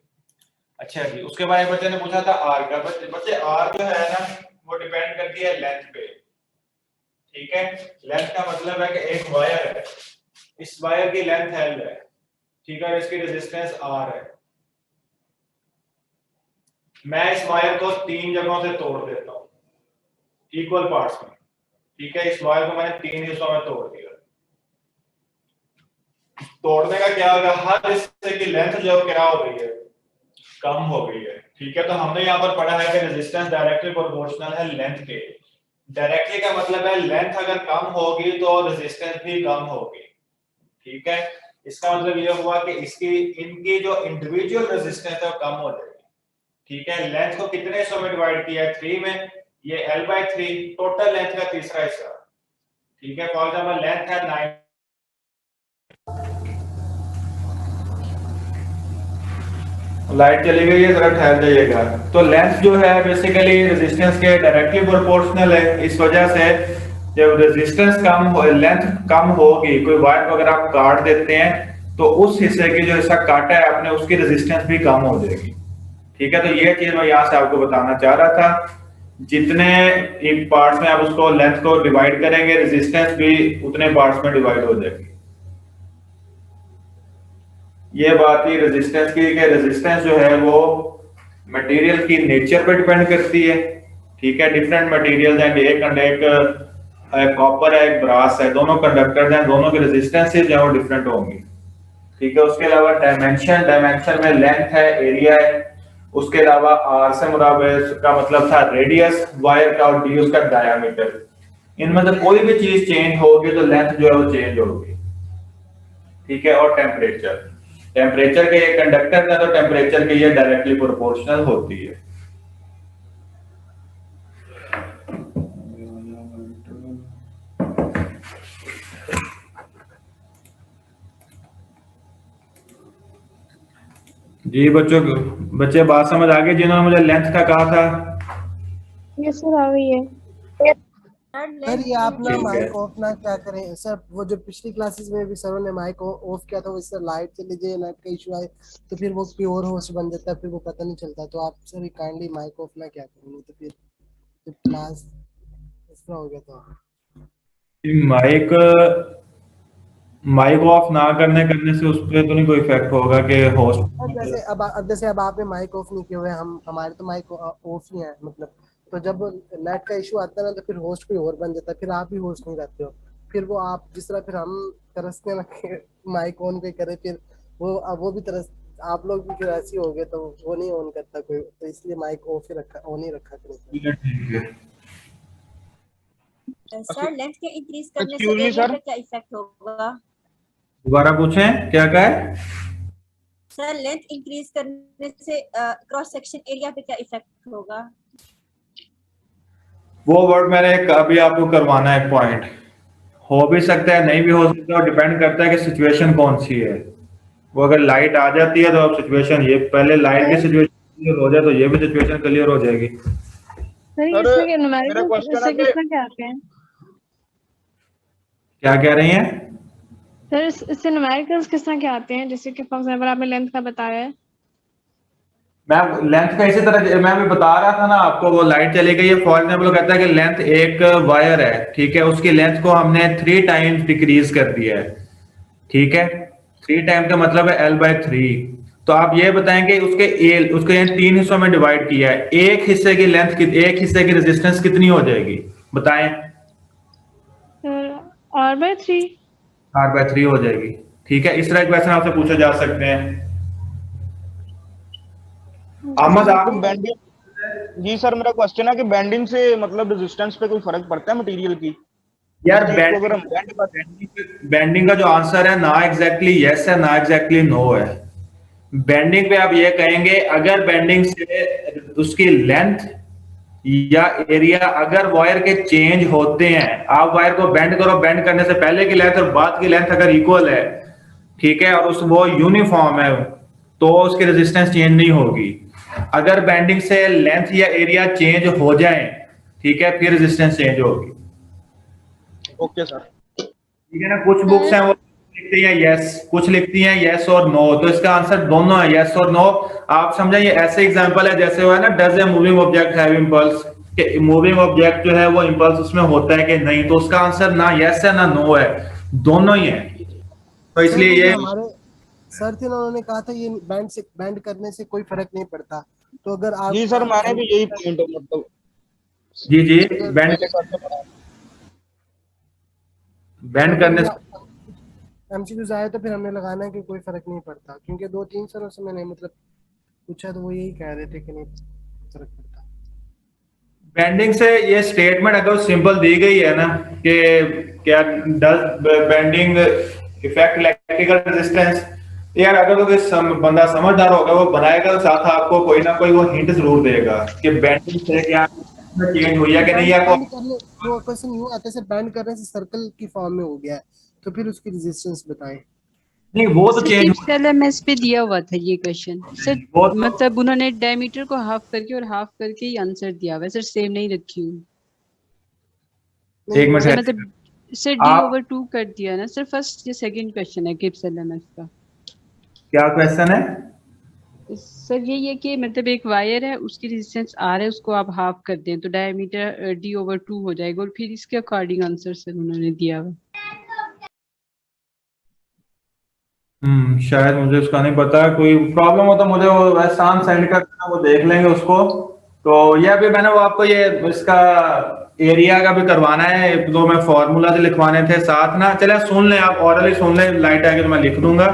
Speaker 1: अच्छा जी, उसके बाद बच्चे ने पूछा था आर का। बच्चे आर जो है ना वो डिपेंड करती है लेंथ पे। ठीक है, लेंथ का मतलब है कि एक वायर है, इस वायर की लेंथ L है, ठीक है, इसकी रेजिस्टेंस R है। मैं इस वायर को 3 जगहों से तोड़ देता हूं इक्वल पार्ट्स में। ठीक है, इस वायर को मैंने 3 हिस्सों में तोड़ दिया। तोड़ने का क्या होगा, हर हिस्से की लेंथ जो क्या हो गई है, कम हो गई है। ठीक है, तो हमने यहाँ पर पढ़ा है कि रेजिस्टेंस डायरेक्टली प्रोपोर्शनल है लेंथ के। डायरेक्टली का मतलब है लेंथ अगर कम होगी तो रेजिस्टेंस भी कम होगी। ठीक है, इसका मतलब ये हुआ कि इनकी जो इंडिविजुअल रेजिस्टेंस है वो कम हो जाएगी। ठीक है, लेंथ को कितने हिस्सों में डिवाइड किया है, 3 में। ये L/3 टोटल लेंथ का तीसरा हिस्सा। ठीक है, फॉर एग्जांपल लेंथ है 9, लाइट चली गई है, जरा ठहर जाइएगा। तो लेंथ जो है बेसिकली रेजिस्टेंस के डायरेक्टली प्रोपोर्शनल है। इस वजह से जब रेजिस्टेंस कम हो, लेंथ कम होगी, कोई वायर को अगर आप काट देते हैं तो उस हिस्से की जो हिस्सा काटा है आपने उसकी रेजिस्टेंस भी कम हो जाएगी। ठीक है, तो ये चीज मैं यहाँ से आपको बताना चाह रहा था। जितने एक पार्ट्स में आप उसको लेंथ को डिवाइड करेंगे, रेजिस्टेंस भी उतने पार्ट्स में डिवाइड हो जाएगी। ये बात ही रेजिस्टेंस की, कि रेजिस्टेंस जो है वो मटेरियल की नेचर पे डिपेंड करती है। ठीक है, डिफरेंट मटेरियल्स हैं, एक कॉपर है, एक ब्रास है, दोनों कंडक्टर्स हैं, दोनों की रेजिस्टेंसेस जो है वो डिफरेंट होंगी। ठीक है, उसके अलावा डायमेंशन में लेंथ है, एरिया है। उसके अलावा आर से मुराद का मतलब था रेडियस वायर का, और डी उसका डायामीटर। इनमें से कोई भी चीज चेंज होगी तो लेंथ जो है वो चेंज होगी। ठीक है, और टेम्परेचर के ये कंडक्टर है तो टेम्परेचर के ये डायरेक्टली प्रोपोर्शनल होती है। जी बच्चे बात समझ आ गई जिन्होंने मुझे लेंथ का कहा था?
Speaker 5: यस सर, आ गई है।
Speaker 6: सर ये आप ना माइक ऑफ ना क्या करें सर, वो जो पिछली क्लासेस में भी सरों ने माइक ऑफ किया था, वो इससे लाइट चली जाए, नेट का इशू आए तो फिर वो प्योर होस्ट बन जाता है, फिर वो पता नहीं चलता। तो आप सर काइंडली माइक ऑफ ना क्या करेंगे, तो फिर क्लास इस तरह हो गया था।
Speaker 1: माइक ऑफ ना करने से उस पर तो नहीं कोई इफेक्ट होगा कि होस्ट।
Speaker 6: जैसे अब आपने माइक ऑफ नहीं किए हुए, हमारे तो माइक ऑफ ही है, मतलब तो जब नेट का इशू आता है ना तो फिर होस्ट कोई और बन जाता है, फिर आप भी होस्ट नहीं रहते हो। फिर वो आप जिस तरह फिर हम तरसने लगे माइक ऑन पे करे, फिर वो भी तरस, आप लोग भी फिर ऐसे हो गए, तो वो नहीं ऑन करता कोई, तो इसलिए माइक ऑफ ही रखा, ऑन ही रखा करें।
Speaker 9: सर लेंथ के इंक्रीज करने से एरिया पे क्या इफेक्ट होगा?
Speaker 1: दोबारा पूछें, क्या कहा है?
Speaker 9: सर लेंथ इंक्रीज करने से क्रॉस सेक्शन एरिया पे क्या इफेक्ट होगा?
Speaker 1: वो वर्ड मैंने अभी आपको करवाना है। पॉइंट हो भी सकता है, नहीं भी हो सकता, और डिपेंड करता है कि सिचुएशन कौन सी है। वो अगर लाइट आ जाती है तो अब सिचुएशन, ये पहले लाइट की सिचुएशन क्लियर हो जाए तो ये भी सिचुएशन क्लियर हो जाएगी। क्या कह रही हैं
Speaker 5: सर? इससे न्यूमेरिकल्स किस तरह के आते हैं, जैसे कि फॉर एग्जांपल आपने लेंथ का बताया है।
Speaker 1: मैम लेंथ का इसी तरह मैं भी बता रहा था ना आपको, वो लाइट चली गई है। फॉर एग्जाम्पल कहता है कि लेंथ एक वायर है, ठीक है, उसकी लेंथ को हमने 3 टाइम्स डिक्रीज कर दिया है। ठीक है, 3 टाइम का मतलब है L/3। तो आप ये बताएं कि उसके यहाँ 3 हिस्सों में डिवाइड किया है, एक हिस्से की लेंथ, एक हिस्से की रेजिस्टेंस कितनी हो जाएगी बताएं?
Speaker 5: R/3।
Speaker 1: R/3 हो जाएगी। ठीक है, इस तरह क्वेश्चन आपसे पूछे जा सकते हैं। अहमद आप
Speaker 8: बेंडिंग, जी सर मेरा क्वेश्चन है कि बेंडिंग से मतलब रेजिस्टेंस पे कोई फर्क पड़ता है मटेरियल की?
Speaker 1: यार
Speaker 8: बेंडिंग
Speaker 1: बेंडिंग का जो आंसर है ना एग्जैक्टली यस है ना एग्जैक्टली नो है। बेंडिंग पे आप ये कहेंगे अगर बेंडिंग से उसकी लेंथ या एरिया, अगर वायर के चेंज होते हैं, आप वायर को बेंड करो, बेंड करने से पहले की लेंथ और बाद की लेंथ अगर इक्वल है, ठीक है, और उस वो यूनिफॉर्म है, तो उसकी रेजिस्टेंस चेंज नहीं होगी। अगर बेंडिंग से लेंथ या एरिया चेंज हो जाए, ठीक है, फिर रेजिस्टेंस चेंज होगी।
Speaker 8: ओके सर,
Speaker 1: ठीक है ना। कुछ बुक्स हैं वो लिखती हैं यस, कुछ लिखती हैं यस और नो, तो इसका आंसर दोनों है, यस और नो। आप समझे, ये ऐसे एग्जांपल है जैसे वो है ना, does a moving object have impulse, कि मूविंग ऑब्जेक्ट जो है वो इंपल्स उसमें होता है कि नहीं, तो उसका आंसर ना यस है ना नो है, दोनों ही है। तो इसलिए ये
Speaker 6: हमारे सर थे ना, उन्होंने कहा था ये बैंड करने से कोई फर्क नहीं पड़ता। तो अगर आप
Speaker 8: जी सर मैंने भी यही पॉइंट मतलब
Speaker 1: जी बैंड करने से
Speaker 6: एमसीक्यूज आए तो फिर हमने लगाना है कि कोई फर्क नहीं पड़ता, क्योंकि 2-3 सरों से मैंने मतलब पूछा तो वो यही कह रहे थे कि नहीं फर्क पड़ता।
Speaker 1: बेंडिंग से ये स्टेटमेंट अगर सिंपल दी गई है ना कि क्या does bending effect electrical resistance, यार अगर तो बंदा समझदार होगा वो बनाएगा, तो साथ आपको कोई ना कोई वो हिंट जरूर देगा कि बेंडिंग से क्या चेंज हुई है कि नहीं। आपको
Speaker 6: वो क्वेश्चन यूं आता है सर, बैंड करने से सर्कल की फॉर्म में हो गया है, तो फिर उसकी रेजिस्टेंस बताएं।
Speaker 1: नहीं, वो तो चेंज
Speaker 2: LMS पे दिया हुआ था ये क्वेश्चन सर,
Speaker 1: तो
Speaker 2: मतलब उन्होंने डायमीटर को हाफ करके और हाफ करके ही आंसर दिया हुआ है सर, सेम नहीं रखी हूँ।
Speaker 1: एक मिनट है।
Speaker 2: मतलब सर D/2 कर दिया ना सर, फर्स्ट ये सेकंड क्वेश्चन है गिब्स LMS का।
Speaker 1: क्या क्वेश्चन है
Speaker 2: सर यही है कि मतलब एक वायर है, उसकी रेजिस्टेंस R है, उसको आप हाफ कर दें तो डायमीटर D/2 हो जाएगा, और फिर इसके अकॉर्डिंग आंसर सर उन्होंने दिया हुआ।
Speaker 1: शायद मुझे उसका नहीं पता, कोई प्रॉब्लम हो तो मुझे वो एहसान सेंड कर देना, वो देख लेंगे उसको। तो ये अभी मैंने वो आपको ये इसका एरिया का भी करवाना है, 1-2 में फॉर्मूला लिखवाने थे साथ ना। चले सुन लें, आप ऑरली सुन लें, लाइट आएगी तो मैं लिख दूंगा।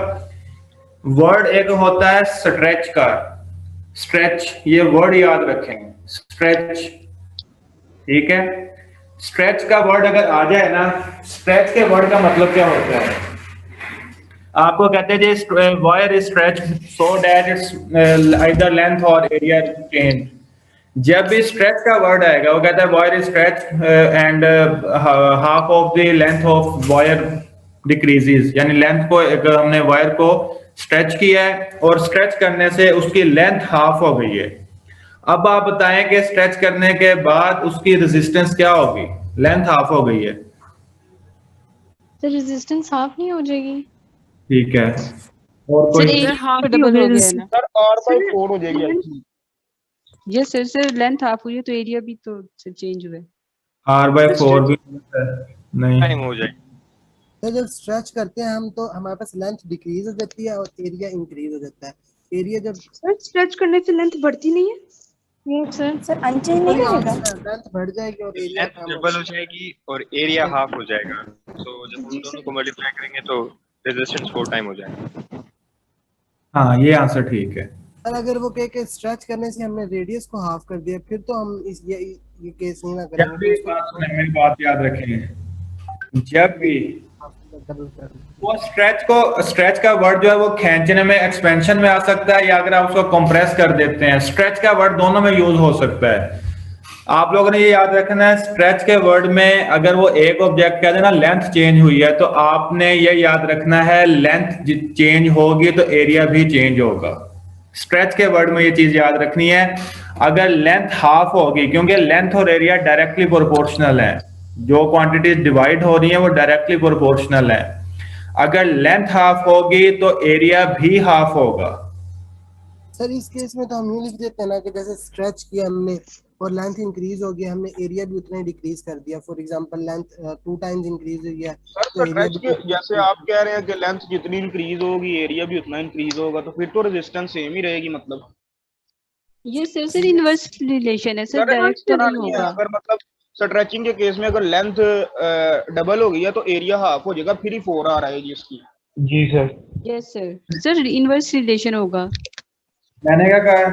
Speaker 1: वर्ड एक होता है स्ट्रेच का, स्ट्रेच, ये वर्ड याद रखें, स्ट्रेच, ठीक है। स्ट्रेच का वर्ड अगर आ जाए ना, स्ट्रेच के वर्ड का मतलब क्या होता है, आपको कहते हैं जी wire is stretch so that it's either length और एरिया चेंज। जब भी स्ट्रेच का वर्ड आएगा वो कहता है wire is stretch and half of the length of wire decreases, यानी लेंथ को हमने वायर को स्ट्रेच किया है और स्ट्रेच करने से उसकी लेंथ हाफ हो गई है। अब आप बताएं कि स्ट्रेच करने के बाद उसकी रेजिस्टेंस क्या होगी, लेंथ हाफ हो गई है,
Speaker 5: तो रेजिस्टेंस हाफ नहीं हो जाएगी?
Speaker 1: ठीक है। और
Speaker 2: सर
Speaker 1: कोई
Speaker 2: एरिया हाफ डबल हो गया ना
Speaker 8: सर R/4 हो जाएगी एक्चुअली।
Speaker 2: ये सर लेंथ हाफ हुई है तो एरिया भी तो चेंज हुआ है।
Speaker 1: R/4 भी नहीं
Speaker 10: टाइम हो जाएगी।
Speaker 6: तो जब स्ट्रेच करते हैं हम तो हमारे पास लेंथ डिक्रीज हो जाती है और एरिया इंक्रीज हो जाता है। एरिया जब
Speaker 2: स्ट्रेच करने से लेंथ बढ़ती नहीं है,
Speaker 5: ये सर अनचेंज नहीं रहेगा?
Speaker 6: लेंथ बढ़ जाएगी और एरिया
Speaker 10: लेंथ डबल हो जाएगी और एरिया हाफ हो जाएगा, तो जब हम दोनों को मल्टीप्लाई करेंगे तो रेजिस्टेंस 4 टाइम हो जाएगा।
Speaker 1: हाँ, ये आंसर ठीक है।
Speaker 6: और अगर वो कहे कि स्ट्रेच करने से हमने रेडियस को हाफ कर दिया, फिर तो हम ये केस नहीं ना करेंगे।
Speaker 1: मेरी बात याद रखें, जब भी वो स्ट्रेच का वर्ड जो है वो खींचने में, एक्सपेंशन में आ सकता है, या अगर आप उसको कंप्रेस कर देते हैं, स्ट्रेच का वर्ड दोनों में यूज हो सकता है। आप लोगों ने ये याद रखना है, स्ट्रेच के वर्ड में अगर वो एक ऑब्जेक्ट कह देना लेंथ चेंज हुई है, तो आपने ये याद रखना है लेंथ चेंज होगी तो एरिया भी चेंज होगा। स्ट्रेच के वर्ड में ये चीज याद रखनी है। अगर लेंथ हाफ होगी, क्योंकि लेंथ और एरिया डायरेक्टली प्रोपोर्शनल है, जो क्वांटिटी डिवाइड हो रही है वो डायरेक्टली प्रोपोर्शनल है। अगर लेंथ हाफ होगी तो एरिया भी हाफ होगा।
Speaker 6: सर इस केस में तो हम यूं लिख देते हैं ना कि जैसे स्ट्रेच किया हमने और लेंथ इंक्रीज हो गया, हमने एरिया भी उतना ही डिक्रीज कर दिया। For example length 2 times increase हुई है
Speaker 8: सर
Speaker 6: तो एरिया
Speaker 8: स्ट्रेच के जैसे आप कह रहे हैं कि लेंथ जितनी इंक्रीज होगी एरिया भी उतना इंक्रीज होगा, तो फिर तो रेजिस्टेंस सेम ही रहेगी मतलब।
Speaker 2: ये सर इनवर्स रिलेशन है सर,
Speaker 8: सर
Speaker 2: डायरेक्ट
Speaker 8: इस
Speaker 2: तो
Speaker 8: तरह
Speaker 2: नहीं
Speaker 8: नहीं है,
Speaker 2: होगा।
Speaker 8: अगर मतलब स्ट्रेचिंग के केस में अगर लेंथ डबल हो गई है तो एरिया हाफ हो जाएगा, फिर ही 4 आ रहेगी इसकी।
Speaker 1: जी sir,
Speaker 2: yes sir inverse relation होगा।
Speaker 1: मैंने क्या कहा?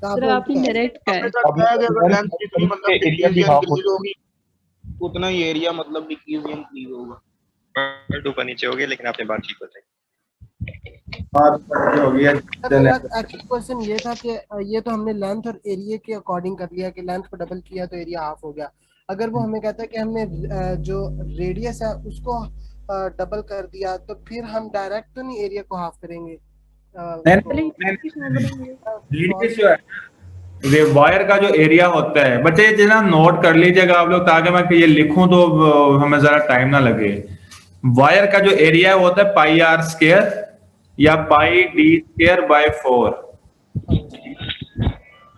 Speaker 2: सर आपने डायरेक्ट कहा है।
Speaker 8: आपने कहा कि अगर लेंथ जितनी मतलब
Speaker 1: एरिया
Speaker 8: डिक्रीज
Speaker 1: भी
Speaker 8: या
Speaker 1: हाफ
Speaker 8: इंक्रीज होगी उतना ही एरिया मतलब डिक्रीज या इंक्रीज होगा।
Speaker 10: ऊपर ऊपर नीचे हो गया, लेकिन आपने बात ठीक बताई।
Speaker 1: बात हो गया।
Speaker 6: मेरा एक्चुअल क्वेश्चन ये था कि ये तो हमने लेंथ और एरिया के अकॉर्डिंग कर लिया कि लेंथ को डबल किया तो एरिया हाफ हो गया। अगर वो हमें कहता है कि हमने जो रेडियस है उसको डबल कर दिया तो फिर हम डायरेक्ट तो नहीं एरिया को हाफ करेंगे।
Speaker 1: रेडियस जो है, ये वायर का जो एरिया होता है, बच्चे ये ना नोट कर लीजिएगा आप लोग, ताकि मैं ये लिखूं तो हमें जरा टाइम ना लगे। वायर का जो एरिया होता है पाई आर स्क्वायर या पाई डी स्क्वायर बाय 4।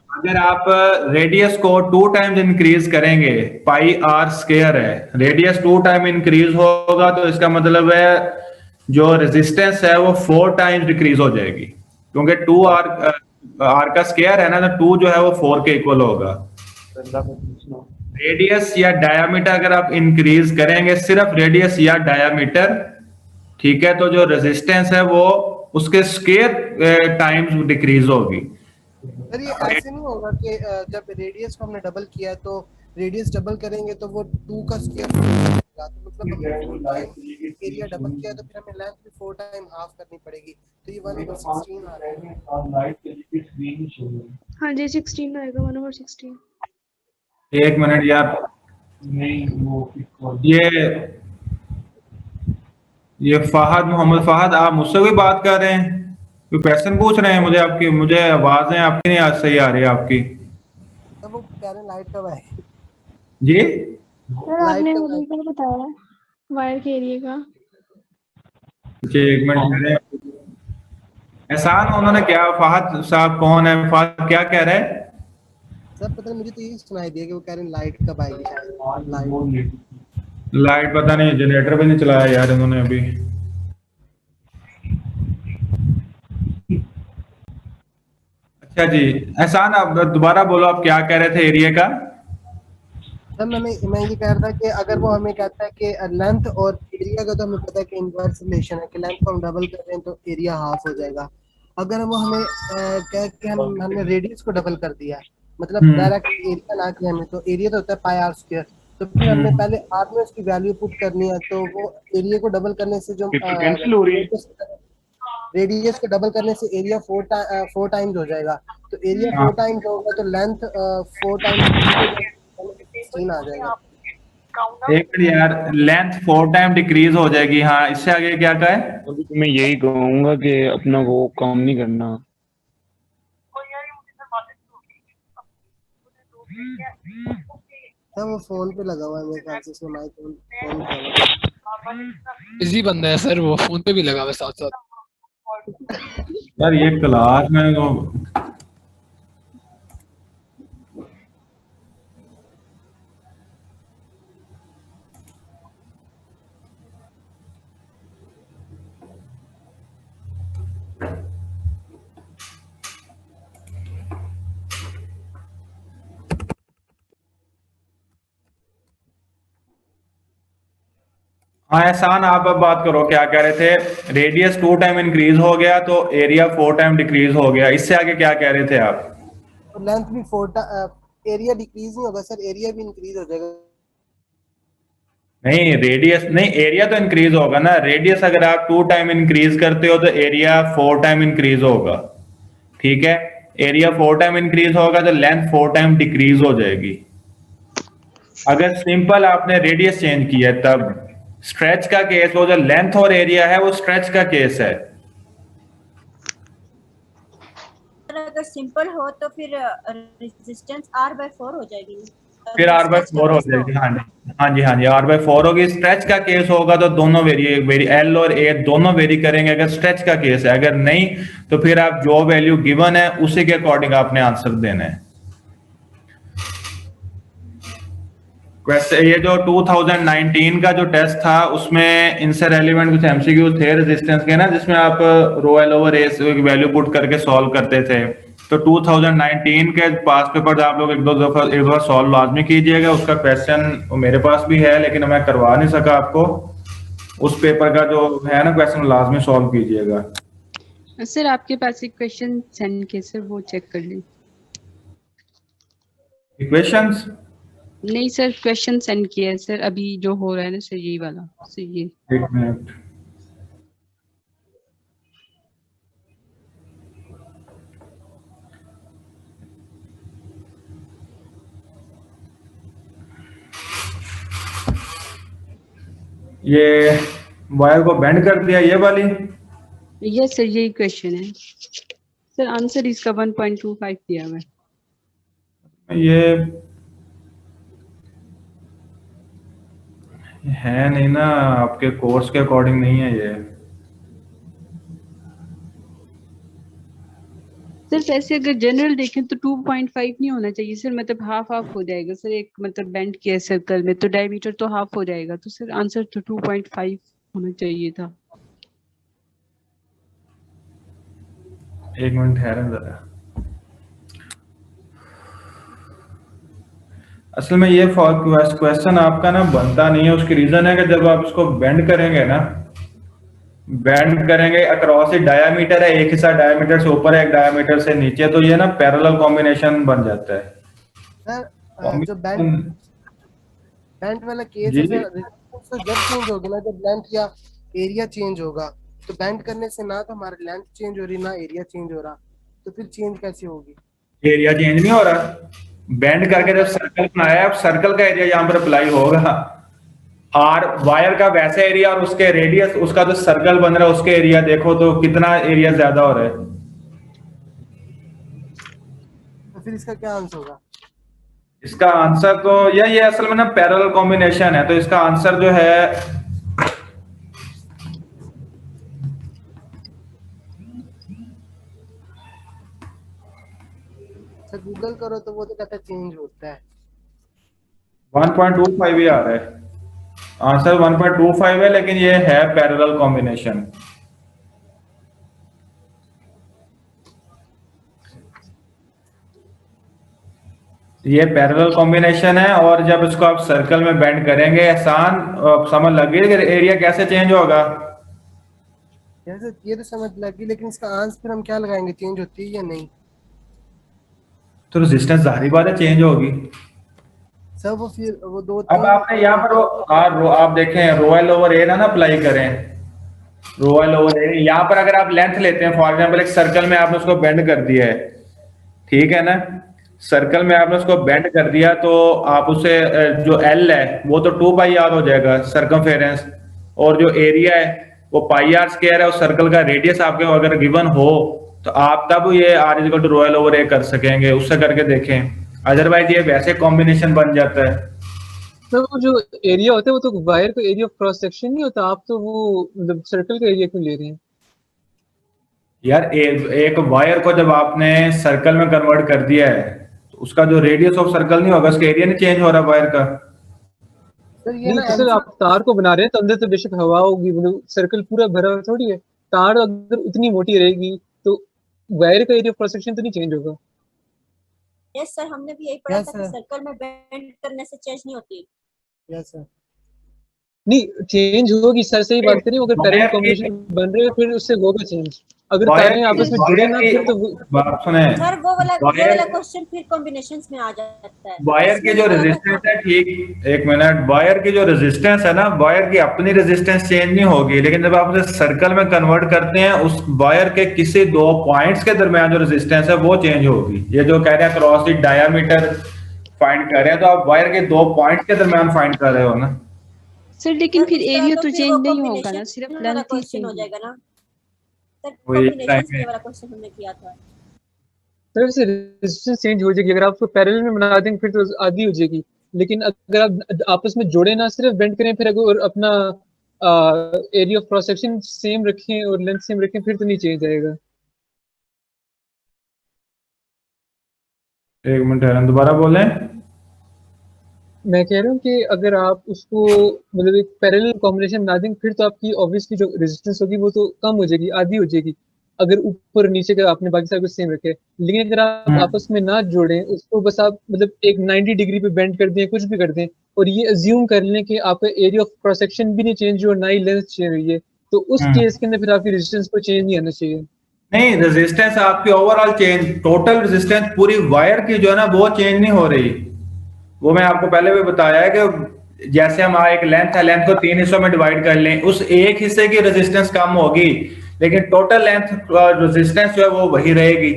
Speaker 1: अगर आप रेडियस को 2 टाइम्स इंक्रीज करेंगे, पाई आर स्क्वायर है, रेडियस 2 टाइम इंक्रीज होगा तो इसका मतलब है जो रेजिस्टेंस है वो 4 टाइम्स डिक्रीज हो जाएगी, क्योंकि 2 आर का स्क्वायर है ना, तो 2 जो है वो 4 के इक्वल होगा। रेडियस या डायामीटर अगर आप इंक्रीज करेंगे, सिर्फ रेडियस या डायामीटर, ठीक है, तो जो रेजिस्टेंस है वो उसके स्क्वायर टाइम्स डिक्रीज होगी।
Speaker 6: सर ये ऐसे नहीं होगा कि जब रेडियस को हमने डबल किया तो रेडियस डबल करेंगे तो वो 2 का स्क्वायर होगा, तो मतलब एरिया डबल किया तो फिर हमें लेंथ भी 4 टाइम हाफ करनी पड़ेगी, तो ये 1/16 आ रहा है।
Speaker 5: हाँ जी 16 आएगा 1/16।
Speaker 1: एक मिनट यार, ये फहद, मोहम्मद फहद, आप मुझसे कोई बात कर रहे हैं, कोई क्वेश्चन पूछ रहे हैं मुझे? आपकी मुझे आवाजें आपकी नहीं आज सही आ रही है आपकी।
Speaker 6: तो वो कह रहे लाइट कब आएगी
Speaker 1: जी
Speaker 5: सर आपने मुझे क्या बताया वायर के एरिया का?
Speaker 1: जी एक मिनट, एहसान उन्होंने क्या, फहद साहब कौन है, फहद क्या कह रहे हैं?
Speaker 6: सर पता नहीं, मुझे तो यही सुनाई दिया कि वो कह रहे हैं लाइट कब आएगी शायद।
Speaker 1: लाइट पता नहीं, जनरेटर भी नहीं चलाया यार इन्होंने अभी। अच्छा जी, एहसान आप दोबारा बोलो, आप क्या कह रहे थे एरिया का?
Speaker 6: सर मैं ये कह रहा था कि अगर वो हमें कहता है कि लेंथ और एरिया का तो हमें पता है कि इनवर्स रिलेशन है कि लेंथ को हम डबल कर रहे हैं तो एरिया हाफ हो जाएगा। अगर वो हमें कह के हमने रेडियस को डबल कर दिया, मतलब डायरेक्ट एरिया ना किया हमें, तो एरिया तो होता है पाई आर स्क्वायर, तो फिर हमने पहले आर में उसकी वैल्यू पुट करनी है, तो वो एरिया को डबल करने से जो रेडियस को डबल करने से एरिया 4 टाइम्स हो जाएगा, तो एरिया 4 टाइम्स होगा तो लेंथ 4 टाइम्स 16 आ जाएगा।
Speaker 1: एक मिनट यार, लेंथ 4 टाइम डिक्रीज हो जाएगी। हाँ, इससे आगे क्या कहा है?
Speaker 7: अभी तो मैं यही कहूंगा कि अपना वो काम नहीं करना।
Speaker 6: वो फोन पे लगा हुआ है मेरे ख्याल से, इसमें माइक ऑन
Speaker 3: बिजी बंदा है सर, वो फोन पे भी लगा हुआ है साथ साथ।
Speaker 1: यार ये क्लास में तो हाँ एहसान, आप अब बात करो, क्या कह रहे थे? रेडियस 2 टाइम इंक्रीज हो गया तो एरिया 4 टाइम डिक्रीज हो गया, इससे आगे क्या कह रहे थे आप?
Speaker 6: तो लेंथ भी 4 एरिया डिक्रीज नहीं होगा सर, एरिया भी इंक्रीज हो जाएगा।
Speaker 1: नहीं, रेडियस नहीं, एरिया तो इंक्रीज होगा ना। रेडियस अगर आप 2 टाइम इंक्रीज करते हो तो एरिया 4 टाइम इंक्रीज होगा, ठीक है। एरिया 4 टाइम इंक्रीज होगा तो लेंथ 4 टाइम डिक्रीज हो जाएगी। अगर सिंपल आपने रेडियस चेंज किया तब स्ट्रेच का केस, वो जो लेंथ और एरिया है वो स्ट्रेच का केस है।
Speaker 9: अगर सिंपल हो तो फिर रेजिस्टेंस r/4 हो जाएगी,
Speaker 1: फिर r/4 हो जाएगी। हाँ जी, हाँ जी, r/4 होगी। स्ट्रेच का केस होगा तो दोनों वेरी एल और ए दोनों वेरी करेंगे, अगर स्ट्रेच का केस है। अगर नहीं तो फिर आप जो वैल्यू गिवन है उसी के अकॉर्डिंग आपने आंसर देना है। वैसे ये जो 2019 का जो टेस्ट था उसमें इनसे रेलिवेंट कुछ एमसीक्यू थे रेजिस्टेंस के ना, जिसमें आप रो एल ओवर ए की वैल्यू पुट करके सॉल्व करते थे। तो 2019 के पास पेपर आप लोग एक दो दफा सॉल्व लाजमी कीजिएगा। उसका क्वेश्चन मेरे पास भी है लेकिन मैं करवा नहीं सका आपको। उस पेपर का जो है ना क्वेश्चन लाजमी सॉल्व कीजिएगा।
Speaker 2: सर आपके पास एक क्वेश्चन सेंड किया सर, वो चेक कर लें।
Speaker 1: इक्वेशंस
Speaker 2: नहीं सर, क्वेश्चन सेंड किया है सर, अभी जो हो रहा है ना सर यही वाला सर, ये
Speaker 1: एक मिनट। ये वायर को बेंड कर दिया, ये वाली।
Speaker 2: यस सर यही क्वेश्चन है सर। आंसर इसका 1.25 दिया हुआ है।
Speaker 1: ये है नहीं ना, आपके कोर्स के अकॉर्डिंग नहीं है ये।
Speaker 2: सर वैसे अगर जनरल देखें तो 2.5 नहीं होना चाहिए सर, मतलब हाफ हाफ हो जाएगा सर। एक मतलब बेंड किया सर्कल में तो डायमीटर तो हाफ हो जाएगा, तो सर आंसर तो 2.5 होना चाहिए था।
Speaker 1: एक मिनट ठहरें जरा। असल में ये क्वेश्चन आपका ना बनता नहीं है। उसकी रीजन है कि जब आप इसको बेंड करेंगे ना, बेंड करेंगे अक्रॉस ही डायामीटर है, एक हिस्सा डायामीटर से ऊपर है एक डायामीटर से नीचे, तो ये ना पैरेलल कॉम्बिनेशन बन जाता है।
Speaker 6: सर जो बेंड वाला केस है सर, रेजिस्टेंस तो जब चेंज होगी ना, जब लेंथ या एरिया चेंज होगा। तो बेंड करने से ना तो हमारी लेंथ चेंज हो रही ना एरिया चेंज हो रहा, तो फिर चेंज कैसे होगी?
Speaker 1: एरिया चेंज नहीं हो रहा। बेंड करके जब सर्कल बनाया है, अब सर्कल का एरिया यहाँ पर अप्लाई होगा। और वायर का वैसे एरिया और उसके रेडियस, उसका जो सर्कल बन रहा है उसके एरिया देखो तो कितना एरिया ज्यादा हो रहा है।
Speaker 6: तो फिर इसका क्या आंसर होगा?
Speaker 1: इसका आंसर तो यही है असल में ना, पैरेलल कॉम्बिनेशन है। तो इसका आंसर जो है
Speaker 6: सर गूगल करो तो वो तो कहता है चेंज होता है।
Speaker 1: 1.25 ही आ रहा है आंसर। 1.25 है लेकिन ये है पैरेलल कॉम्बिनेशन। ये पैरेलल कॉम्बिनेशन है और जब इसको आप सर्कल में बेंड करेंगे आसान समझ लगे एरिया कैसे चेंज होगा।
Speaker 6: ये तो समझ लगी, लेकिन इसका आंसर फिर हम क्या लगाएंगे, चेंज होती है या नहीं?
Speaker 1: तो रेजिस्टेंस जाहिर बात है चेंज होगी।
Speaker 6: सर वो फिर वो दो
Speaker 1: अब आपने यहाँ पर आप देखें रो एल ओवर ए ना अप्लाई करें। रो एल ओवर ए यहाँ पर अगर आप लेंथ लेते हैं, फॉर एग्जांपल एक सर्कल में आपने उसको बेंड कर दिया है, ठीक है ना, सर्कल में आपने उसको बेंड कर दिया तो आप उसे जो एल है वो तो 2πr हो जाएगा सर्कमफेरेंस, और जो एरिया है वो πr स्क्वायर है। उस सर्कल का रेडियस आपके अगर गिवन हो तो आप तब ये r equal to rho L over A कर सकेंगे। उससे करके देखें, अदरवाइज ये वैसे कॉम्बिनेशन बन जाता है।
Speaker 3: तो वो जो एरिया होता है वो तो वायर का एरिया ऑफ क्रॉस सेक्शन नहीं होता, आप तो वो मतलब सर्कल का एरिया क्यों ले रहे हैं?
Speaker 1: यार एक वायर को जब आपने सर्कल में कन्वर्ट कर दिया है तो उसका जो रेडियस ऑफ सर्कल नहीं होगा, उसका एरिया नहीं चेंज हो रहा वायर का।
Speaker 6: सर ये ना
Speaker 3: सर आप तार को बना रहे हैं तो अंदर तो बेशक हवा होगी, मतलब सर्कल पूरा भरा हुआ थोड़ी है। तार अगर उतनी मोटी रहेगी तो वायर का एरिया ऑफ क्रॉस सेक्शन तो नहीं चेंज होगा।
Speaker 9: यस सर, हमने भी यही पढ़ा था कि सर्कल में बेंड करने से चेंज नहीं होती।
Speaker 6: Yes sir.
Speaker 3: नहीं चेंज होगी सर, सही बात करिए। अगर पैरेलल कॉम्बिनेशन बन रहे हैं फिर उससे होगा चेंज। अगर तारें आपस में जुड़े ना फिर तो
Speaker 1: बात सुने
Speaker 9: सर वो वाला क्वेश्चन फिर कॉम्बिनेशंस में आ जाता है।
Speaker 1: वायर की जो रेजिस्टेंस है, ठीक एक मिनट, वायर की जो रेजिस्टेंस है ना, वायर की अपनी रेजिस्टेंस चेंज नहीं होगी, लेकिन जब आप उसे सर्कल में कन्वर्ट करते हैं उस वायर के किसी दो पॉइंट्स के दरमियान जो रेजिस्टेंस है वो चेंज होगी। ये जो कह रहे हैं क्रॉस द डायामीटर फाइंड कर रहे हैं, तो आप वायर के दो पॉइंट्स के दरमियान फाइंड कर रहे हो ना
Speaker 2: सर। लेकिन फिर एरिया तो चेंज नहीं होगा ना, सिर्फ लेंथ ही चेंज
Speaker 9: हो जाएगा ना सर।
Speaker 1: वही
Speaker 9: कॉम्बिनेशंस ये वाला क्वेश्चन हमने किया था
Speaker 3: सर। इससे रेजिस्टेंस चेंज हो जाएगी। अगर आप उसको पैरेलल में बना देंगे फिर तो आधी हो जाएगी, लेकिन अगर आप आपस में जोड़े ना, सिर्फ बेंड करें, फिर अगर अपना area of cross section same रखें और लेंथ सेम रखें फिर तो नहीं चेंज आएगा।
Speaker 1: एक मिनट दोबारा बोलें।
Speaker 3: मैं कह रहा हूँ कि अगर आप उसको मतलब एक पैरेलल कॉम्बिनेशन बना देंगे फिर तो आपकी ऑब्वियसली जो रेजिस्टेंस होगी वो तो कम हो जाएगी, आधी हो जाएगी, अगर ऊपर नीचे का आपने बाकी सारा कुछ सेम रखे। लेकिन अगर आप आपस में ना जोड़ें उसको, बस आप मतलब एक 90 डिग्री पे बेंड कर दें, कुछ भी कर दें, और ये अज्यूम कर लें कि आपका एरिया ऑफ क्रॉस सेक्शन भी नहीं चेंज हुआ, ना ही लेंथ चेंज हुई है, तो उस केस के अंदर फिर आपकी रेजिस्टेंस को चेंज नहीं आना चाहिए।
Speaker 1: नहीं, रेजिस्टेंस आपकी ओवरऑल चेंज, टोटल रेजिस्टेंस पूरी वायर की जो है ना वो चेंज नहीं हो रही। वो मैं आपको पहले भी बताया है कि जैसे हम एक लेंथ है, लेंथ को 3 हिस्सों में डिवाइड कर लें, उस एक हिस्से की रेजिस्टेंस कम होगी लेकिन टोटल लेंथ रेजिस्टेंस जो है वो वही रहेगी।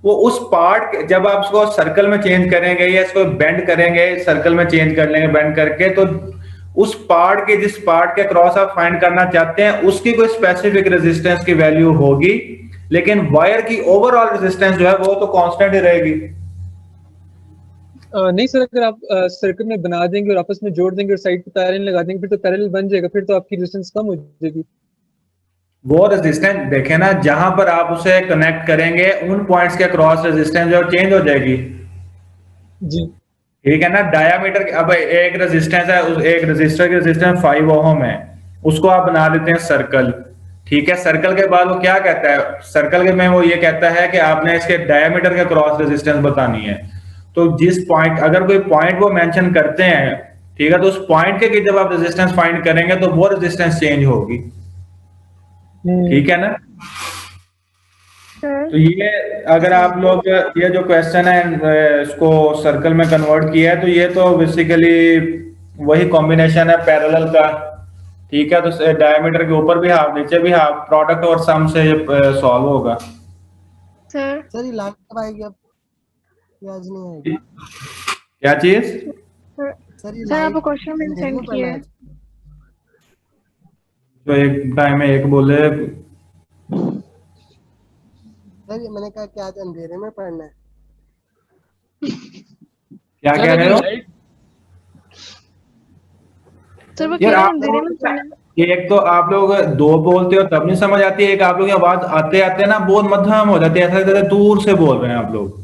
Speaker 1: वो उस पार्ट, जब आप इसको सर्कल में चेंज करेंगे या इसको बेंड करेंगे, सर्कल में चेंज कर लेंगे बेंड करके, तो उस पार्ट के, जिस पार्ट के क्रॉस आप फाइंड करना चाहते हैं उसकी कोई स्पेसिफिक रेजिस्टेंस की वैल्यू होगी, लेकिन वायर की ओवरऑल रेजिस्टेंस जो है वो तो कांस्टेंट ही रहेगी।
Speaker 3: नहीं सर, अगर आप सर्कल में बना देंगे और आपस में जोड़ देंगे और साइड पे पैरेलल लगा देंगे फिर तो पैरेलल बन जाएगा, फिर तो आपकी रेजिस्टेंस कम हो जाएगी।
Speaker 1: वो रेजिस्टेंस देखे ना, जहां पर आप उसे कनेक्ट करेंगे उन पॉइंट्स के क्रॉस रेजिस्टेंस जो चेंज हो जाएगी।
Speaker 3: जी
Speaker 1: ठीक है ना। डायामीटर, अब एक रेजिस्टेंस है, उस एक रेजिस्टर की रेजिस्टेंस 5 ओम है, उसको आप बना देते हैं सर्कल। ठीक है, सर्कल के बाद वो क्या कहता है, सर्कल के में वो ये कहता है कि आपने इसके डायामीटर के क्रॉस रेजिस्टेंस बतानी है। तो जिस पॉइंट, अगर कोई पॉइंट वो मेंशन करते हैं, ठीक है, तो उस पॉइंट के जब आप रेजिस्टेंस फाइंड करेंगे तो वो रेजिस्टेंस चेंज होगी। ठीक है ना। तो ये अगर आप लोग ये जो क्वेश्चन है इसको सर्कल में कन्वर्ट किया है, तो ये तो बेसिकली वही कॉम्बिनेशन है पैरेलल का। ठीक है, तो डायमीटर के ऊपर भी हाफ नीचे भी हाफ, प्रोडक्ट और सम से सॉल्व होगा।
Speaker 6: सर ये लाइन कब आएगी अब? ये आज नहीं आएगी।
Speaker 1: क्या चीज?
Speaker 5: सर आपको क्वेश्चन मैंने सेंड किया है।
Speaker 1: तो एक टाइम में एक बोले।
Speaker 6: सर ये मैंने कहा कि आज अंधेरे में पढ़ना है।
Speaker 1: क्या कह रहे हो?
Speaker 5: सर वो
Speaker 1: यार
Speaker 5: कह
Speaker 1: आप
Speaker 5: अंधेरे में पढ़ना है।
Speaker 1: एक तो आप लोग दो बोलते हो तब नहीं समझ आती है, एक आप लोग की आवाज आते आते ना बहुत मध्यम हो जाती है, ऐसा लगता है दूर से बोल रहे हैं आप लोग।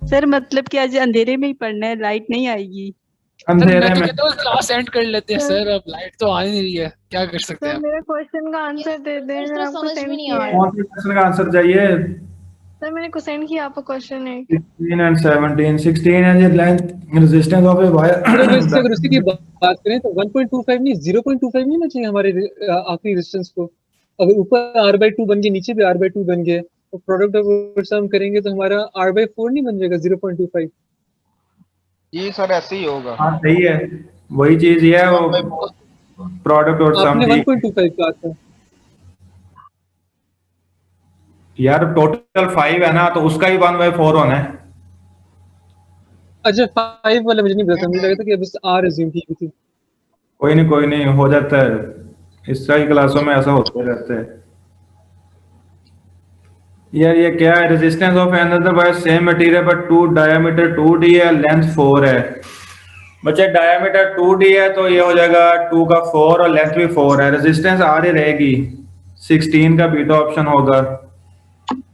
Speaker 2: सर मतलब कि आज अंधेरे में ही पढ़ना है, लाइट नहीं आएगी।
Speaker 1: अंधेरे में
Speaker 11: तो क्लास एंड कर लेते हैं सर, अब लाइट तो आ नहीं रही है, क्या कर सकते हैं।
Speaker 5: सर मेरे क्वेश्चन का आंसर दे दें, मैंने आपको सेंड किया है।
Speaker 1: कौन से क्वेश्चन का आंसर चाहिए?
Speaker 5: सर मैंने को सेंड किया आपको क्वेश्चन है।
Speaker 1: 16 and 17, 16 है ये length resistance of a wire.
Speaker 3: अगर उसी की बात करें तो 1.25 नहीं 0.25 नहीं होना चाहिए हमारे आखिरी रेजिस्टेंस को। अगर ऊपर r/2 बन गया, नीचे भी r/2 बन गया, तो प्रोडक्ट ऑफ सम करेंगे तो हमारा r/4 नहीं बन जाएगा 0.25।
Speaker 8: जी सर ऐसे ही होगा।
Speaker 1: हाँ सही है, वही चीज ये है, वो प्रोडक्ट और सम।
Speaker 3: आपने 1.25 कहा था
Speaker 1: यार, टोटल 5 है ना, तो उसका ही 1/4 होना है।
Speaker 3: अच्छा 5 वाला मुझे नहीं पता, मुझे लगा था कि बस r अज्यूम की थी।
Speaker 1: कोई नहीं हो जाता है, इस तरह की क्लासों में ऐसा होते रहता है। यार ये क्या है, resistance of another by same material but 2 diameter 2d है, लेंथ 4 है। बच्चे डायमीटर 2d है तो ये हो जाएगा 2 का 4 और लेंथ भी 4 है, रेजिस्टेंस r ही रहेगी, 16 का बीटा ऑप्शन होगा।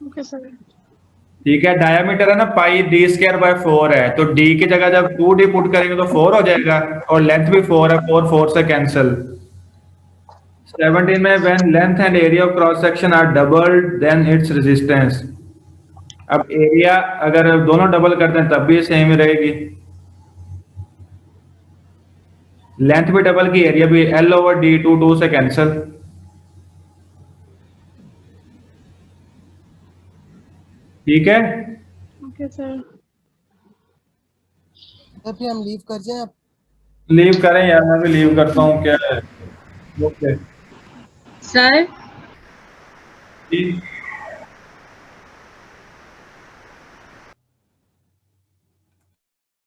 Speaker 5: Okay sir.
Speaker 1: ठीक है, डायमीटर है ना पाई d²/4 है, तो d की जगह जब 2d पुट करेंगे तो 4 हो जाएगा, और लेंथ भी 4 है, 4 से कैंसिल। 17 में when length and area of cross section are doubled then its resistance। अब एरिया अगर दोनों डबल करते हैं तब भी सेम ही रहेगी, लेंथ भी डबल की एरिया भी, L/D 2 से कैंसिल। ठीक है,
Speaker 5: ओके सर।
Speaker 6: फिर हम लीव कर जाएं?
Speaker 1: लीव करें यार, मैं भी लीव करता हूँ, क्या है। ओके
Speaker 2: सर
Speaker 1: ठीक।